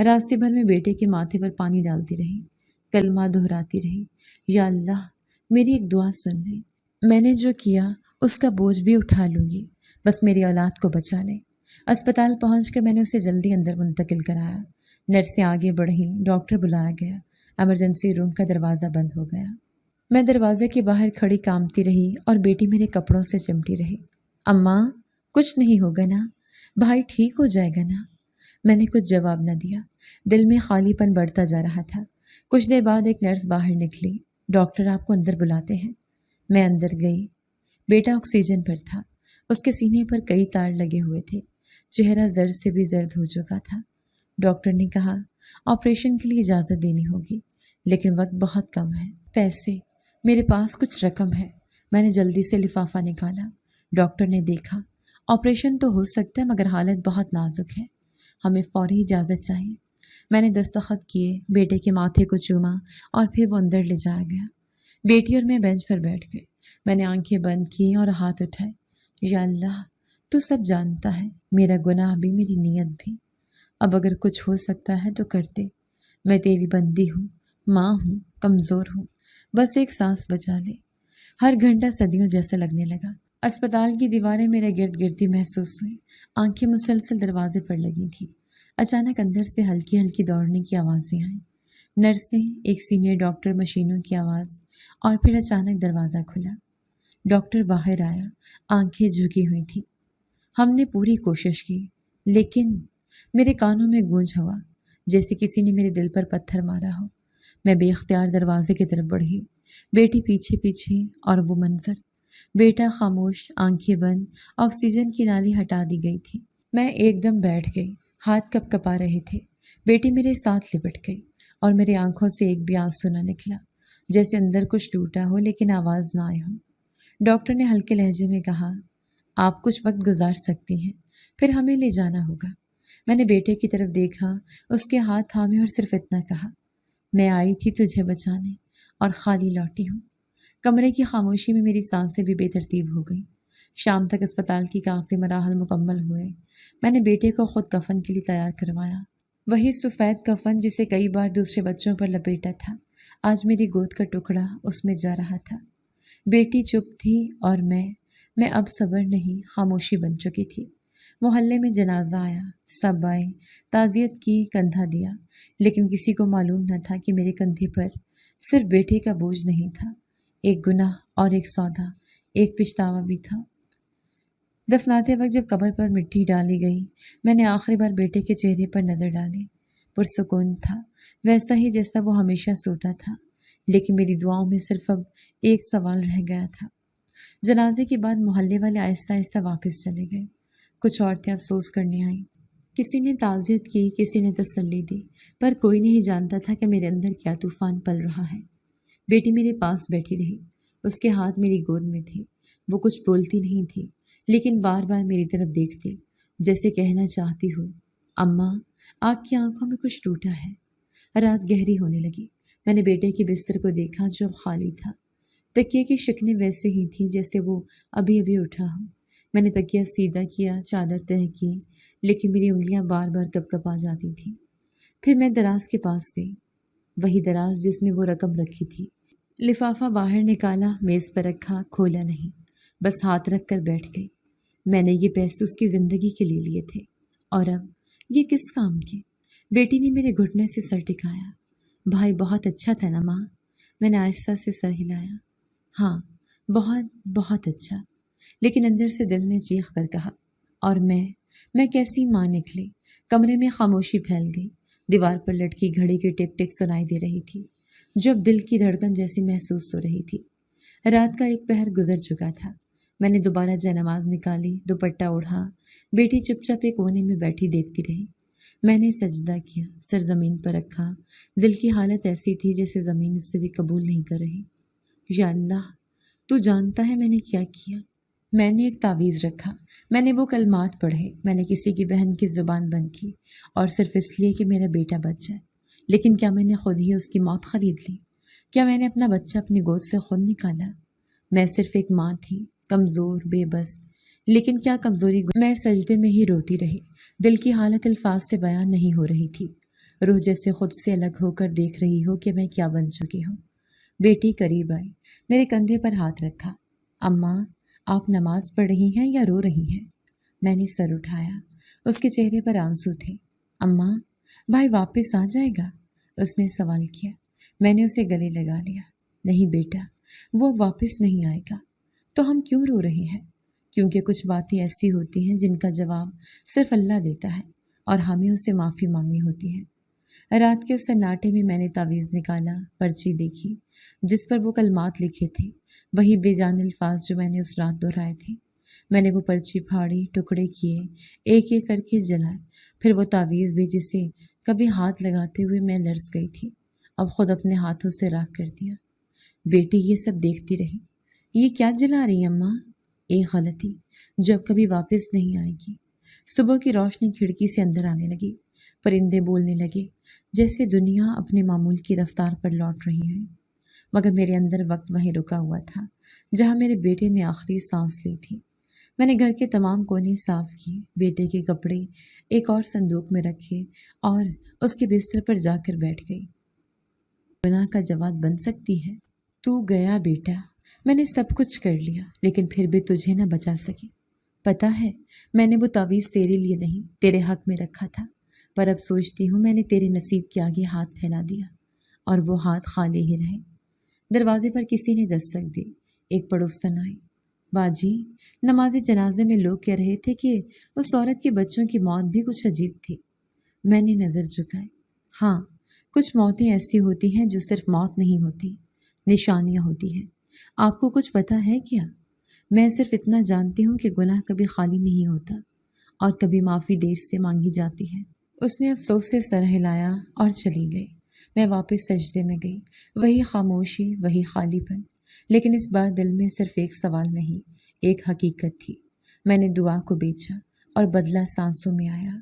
راستے بھر میں بیٹے کے ماتھے پر پانی ڈالتی رہی، کلمہ دہراتی رہی، یا اللہ میری ایک دعا سن لے، میں نے جو کیا اس کا بوجھ بھی اٹھا لوں گی، بس میری اولاد کو بچا لے۔ اسپتال پہنچ کر میں نے اسے جلدی اندر منتقل کرایا۔ نرسیں آگے بڑھیں، ڈاکٹر بلایا گیا، ایمرجنسی روم کا دروازہ بند ہو گیا۔ میں دروازے کے باہر کھڑی کانپتی رہی اور بیٹی میرے کپڑوں سے چمٹی رہی۔ اماں، کچھ نہیں ہوگا نا؟ بھائی ٹھیک ہو جائے گا نا؟ میں نے کچھ جواب نہ دیا، دل میں خالی پن بڑھتا جا رہا تھا۔ کچھ دیر بعد ایک نرس باہر نکلی۔ ڈاکٹر آپ کو اندر بلاتے ہیں۔ میں اندر گئی۔ بیٹا آکسیجن پر تھا، اس کے سینے پر کئی تار لگے ہوئے تھے، چہرہ زرد سے بھی زرد ہو چکا تھا۔ ڈاکٹر نے کہا آپریشن کے لیے اجازت دینی ہوگی، لیکن وقت بہت کم ہے۔ پیسے؟ میرے پاس کچھ رقم ہے۔ میں نے جلدی سے لفافہ نکالا۔ ڈاکٹر نے دیکھا، آپریشن تو ہو سکتا ہے مگر حالت بہت نازک ہے، ہمیں فوری اجازت چاہیے۔ میں نے دستخط کیے، بیٹے کے ماتھے کو چوما اور پھر وہ اندر لے جایا گیا۔ بیٹی اور میں بینچ پر بیٹھ گئے۔ میں نے آنکھیں بند کی اور ہاتھ اٹھائے۔ یا اللہ، تو سب جانتا ہے، میرا گناہ بھی، میری نیت بھی۔ اب اگر کچھ ہو سکتا ہے تو کر دے۔ میں تیری بندی ہوں، ماں ہوں، کمزور ہوں، بس ایک سانس بچا لے۔ ہر گھنٹہ صدیوں جیسا لگنے لگا۔ اسپتال کی دیواریں میرے گرد گرتی محسوس ہوئی، آنکھیں مسلسل دروازے پر لگی تھیں۔ اچانک اندر سے ہلکی ہلکی دوڑنے کی آوازیں آئیں، نرسیں، ایک سینئر ڈاکٹر، مشینوں کی آواز، اور پھر اچانک دروازہ کھلا۔ ڈاکٹر باہر آیا، آنکھیں جھکی ہوئی تھیں۔ ہم نے پوری کوشش کی، لیکن میرے کانوں میں گونج ہوا، جیسے کسی نے میرے دل پر پتھر مارا ہو۔ میں بے اختیار دروازے کی طرف بڑھی، بیٹی پیچھے پیچھے، اور وہ منظر، بیٹا خاموش، آنکھیں بند، آکسیجن کی نالی ہٹا دی گئی تھی۔ میں ایک دم بیٹھ گئی، ہاتھ کپ کپا رہے تھے۔ بیٹی میرے ساتھ لپٹ گئی اور میری آنکھوں سے ایک بھی آنسو نہ نکلا، جیسے اندر کچھ ٹوٹا ہو لیکن آواز نہ آئی ہو۔ ڈاکٹر نے ہلکے لہجے میں کہا، آپ کچھ وقت گزار سکتی ہیں، پھر ہمیں لے جانا ہوگا۔ میں نے بیٹے کی طرف دیکھا، اس کے ہاتھ تھامے اور صرف اتنا کہا، میں آئی تھی تجھے بچانے اور خالی لوٹی ہوں۔ کمرے کی خاموشی میں میری سانسیں بھی بے ترتیب ہو گئیں۔ شام تک اسپتال کی کاغذی مراحل مکمل ہوئے۔ میں نے بیٹے کو خود کفن کے لیے تیار کروایا، وہی سفید کفن جسے کئی بار دوسرے بچوں پر لپیٹا تھا، آج میری گود کا ٹکڑا اس میں جا رہا تھا۔ بیٹی چپ تھی اور میں اب صبر نہیں، خاموشی بن چکی تھی۔ محلے میں جنازہ آیا، سب آئے، تعزیت کی، کندھا دیا، لیکن کسی کو معلوم نہ تھا کہ میرے کندھے پر صرف بیٹے کا بوجھ نہیں تھا، ایک گناہ اور ایک سودا، ایک پچھتاوا بھی تھا۔ دفناتے وقت جب قبر پر مٹی ڈالی گئی، میں نے آخری بار بیٹے کے چہرے پر نظر ڈالی۔ پرسکون تھا، ویسا ہی جیسا وہ ہمیشہ سوتا تھا، لیکن میری دعاؤں میں صرف اب ایک سوال رہ گیا تھا۔ جنازے کے بعد محلے والے آہستہ آہستہ واپس چلے گئے۔ کچھ عورتیں افسوس کرنے آئیں، کسی نے تعزیت کی، کسی نے تسلی دی، پر کوئی نہیں جانتا تھا کہ میرے اندر کیا طوفان پل رہا ہے۔ بیٹی میرے پاس بیٹھی رہی، اس کے ہاتھ میری گود میں تھے۔ وہ کچھ بولتی نہیں تھی، لیکن بار بار میری طرف دیکھتی، جیسے کہنا چاہتی ہو، اماں آپ کی آنکھوں میں کچھ ٹوٹا ہے۔ رات گہری ہونے لگی، میں نے بیٹے کے بستر کو دیکھا جو اب خالی تھا۔ تکیے کی شکنیں ویسے ہی تھیں جیسے وہ ابھی ابھی اٹھا ہو۔ میں نے تکیہ سیدھا کیا، چادر تہہ کی، لیکن میری انگلیاں بار بار کپ کپ آ جاتی تھیں۔ پھر میں دراز کے پاس گئی، وہی دراز جس میں وہ رقم رکھی تھی۔ لفافہ باہر نکالا، میز پر رکھا، کھولا نہیں، بس ہاتھ رکھ کر بیٹھ گئی۔ میں نے یہ پیسے اس کی زندگی کے لیے لیے تھے، اور اب یہ کس کام کے؟ بیٹی نے میرے گھٹنے سے سر ٹکایا۔ بھائی بہت اچھا تھا نا ماں؟ میں نے آہستہ سے سر ہلایا۔ ہاں بہت بہت اچھا، لیکن اندر سے دل نے چیخ کر کہا، اور میں کیسی ماں نکلی؟ کمرے میں خاموشی پھیل گئی۔ دیوار پر لٹکی گھڑی کی ٹک ٹک سنائی دے رہی تھی، جو اب دل کی دھڑکن جیسی محسوس ہو رہی تھی۔ رات کا ایک پہر گزر چکا تھا۔ میں نے دوبارہ جے نماز نکالی، دوپٹہ اوڑھا، بیٹی چپ چاپ ایک کونے میں بیٹھی دیکھتی رہی۔ میں نے سجدہ کیا، سر زمین پر رکھا۔ دل کی حالت ایسی تھی جیسے زمین اس سے بھی قبول نہیں کر رہی۔ یا اللہ، تو جانتا ہے میں نے کیا کیا؟ میں نے ایک تعویذ رکھا، میں نے وہ کلمات پڑھے، میں نے کسی کی بہن کی زبان بند کی، اور صرف اس لیے کہ میرا بیٹا بچ جائے۔ لیکن کیا میں نے خود ہی اس کی موت خرید لی؟ کیا میں نے اپنا بچہ اپنی گود سے خود نکالا؟ میں صرف ایک ماں تھی، کمزور، بے بس، لیکن کیا کمزوری میں سجدے میں ہی روتی رہی۔ دل کی حالت الفاظ سے بیان نہیں ہو رہی تھی۔ روح جیسے خود سے الگ ہو کر دیکھ رہی ہو کہ میں کیا بن چکی ہوں۔ بیٹی قریب آئی، میرے کندھے پر ہاتھ رکھا۔ اماں آپ نماز پڑھ رہی ہیں یا رو رہی ہیں؟ میں نے سر اٹھایا، اس کے چہرے پر آنسو تھے۔ اماں بھائی واپس آ جائے گا؟ اس نے سوال کیا۔ میں نے اسے گلے لگا لیا۔ نہیں بیٹا، وہ واپس نہیں آئے گا۔ تو ہم کیوں رو رہے ہیں؟ کیونکہ کچھ باتیں ایسی ہوتی ہیں جن کا جواب صرف اللہ دیتا ہے، اور ہمیں اس سے معافی مانگنی ہوتی ہے۔ رات کے اس سناٹے میں میں نے تعویذ نکالا، پرچی دیکھی جس پر وہ کلمات لکھے تھے، وہی بے جان الفاظ جو میں نے اس رات دہرائے تھے۔ میں نے وہ پرچی پھاڑی، ٹکڑے کیے، ایک ایک کر کے جلائے، پھر وہ تعویذ بھی جسے کبھی ہاتھ لگاتے ہوئے میں لرز گئی تھی، اب خود اپنے ہاتھوں سے راکھ کر دیا۔ بیٹی یہ سب دیکھتی رہی۔ یہ کیا جلا رہی اماں؟ ایک غلطی جو اب کبھی واپس نہیں آئے گی۔ صبح کی روشنی کھڑکی سے اندر آنے لگی، پرندے بولنے لگے جیسے دنیا اپنے معمول کی رفتار پر لوٹ رہی ہے، مگر میرے اندر وقت وہیں رکا ہوا تھا جہاں میرے بیٹے نے آخری سانس لی تھی۔ میں نے گھر کے تمام کونے صاف کیے، بیٹے کے کپڑے ایک اور صندوق میں رکھے، اور اس کے بستر پر جا کر بیٹھ گئی۔ گناہ کا جواز بن سکتی ہے؟ تو گیا بیٹا، میں نے سب کچھ کر لیا، لیکن پھر بھی تجھے نہ بچا سکی۔ پتا ہے میں نے وہ تعویذ تیرے لیے نہیں، تیرے حق میں رکھا تھا، پر اب سوچتی ہوں میں نے تیرے نصیب کے آگے ہاتھ پھیلا دیا، اور وہ ہاتھ خالی ہی رہے۔ دروازے پر کسی نے دستک دی، ایک پڑوسن آئی۔ باجی، نماز جنازے میں لوگ کہہ رہے تھے کہ اس عورت کے بچوں کی موت بھی کچھ عجیب تھی۔ میں نے نظر جھکائی۔ ہاں، کچھ موتیں ایسی ہوتی ہیں جو صرف موت نہیں ہوتی، نشانیاں ہوتی ہیں۔ آپ کو کچھ پتہ ہے کیا؟ میں صرف اتنا جانتی ہوں کہ گناہ کبھی خالی نہیں ہوتا، اور کبھی معافی دیر سے مانگی جاتی ہے۔ اس نے افسوس سے سر ہلایا اور چلی گئی۔ میں واپس سجدے میں گئی، وہی خاموشی، وہی خالی پن، لیکن اس بار دل میں صرف ایک سوال نہیں، ایک حقیقت تھی۔ میں نے دعا کو بیچا اور بدلہ سانسوں میں آیا۔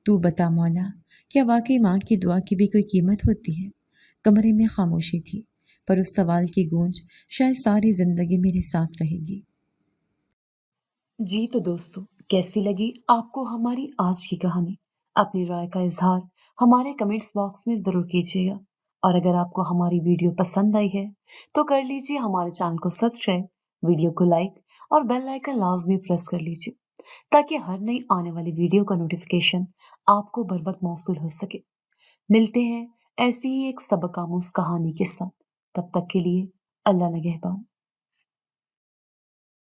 تو بتا مولا، کیا واقعی ماں کی دعا کی بھی کوئی قیمت ہوتی ہے؟ کمرے میں خاموشی تھی، پر اس سوال کی گونج شاید ساری زندگی میرے ساتھ رہے گی۔ جی تو دوستو، کیسی لگی آپ کو ہماری آج کی کہانی؟ اپنی رائے کا اظہار ہمارے کمنٹس باکس میں ضرور کیجیے گا، اور اگر آپ کو ہماری ویڈیو پسند آئی ہے تو کر لیجیے ہمارے چینل کو سبسکرائب، ویڈیو کو لائک اور بیل آئیکن لازمی پریس کر لیجیے، تاکہ ہر نئی آنے والی ویڈیو کا نوٹیفیکیشن آپ کو بر وقت موصول ہو سکے۔ ملتے ہیں ایسی ہی ایک سبق آموز کہانی کے ساتھ۔ تب تک کے لیے اللہ نگہبان۔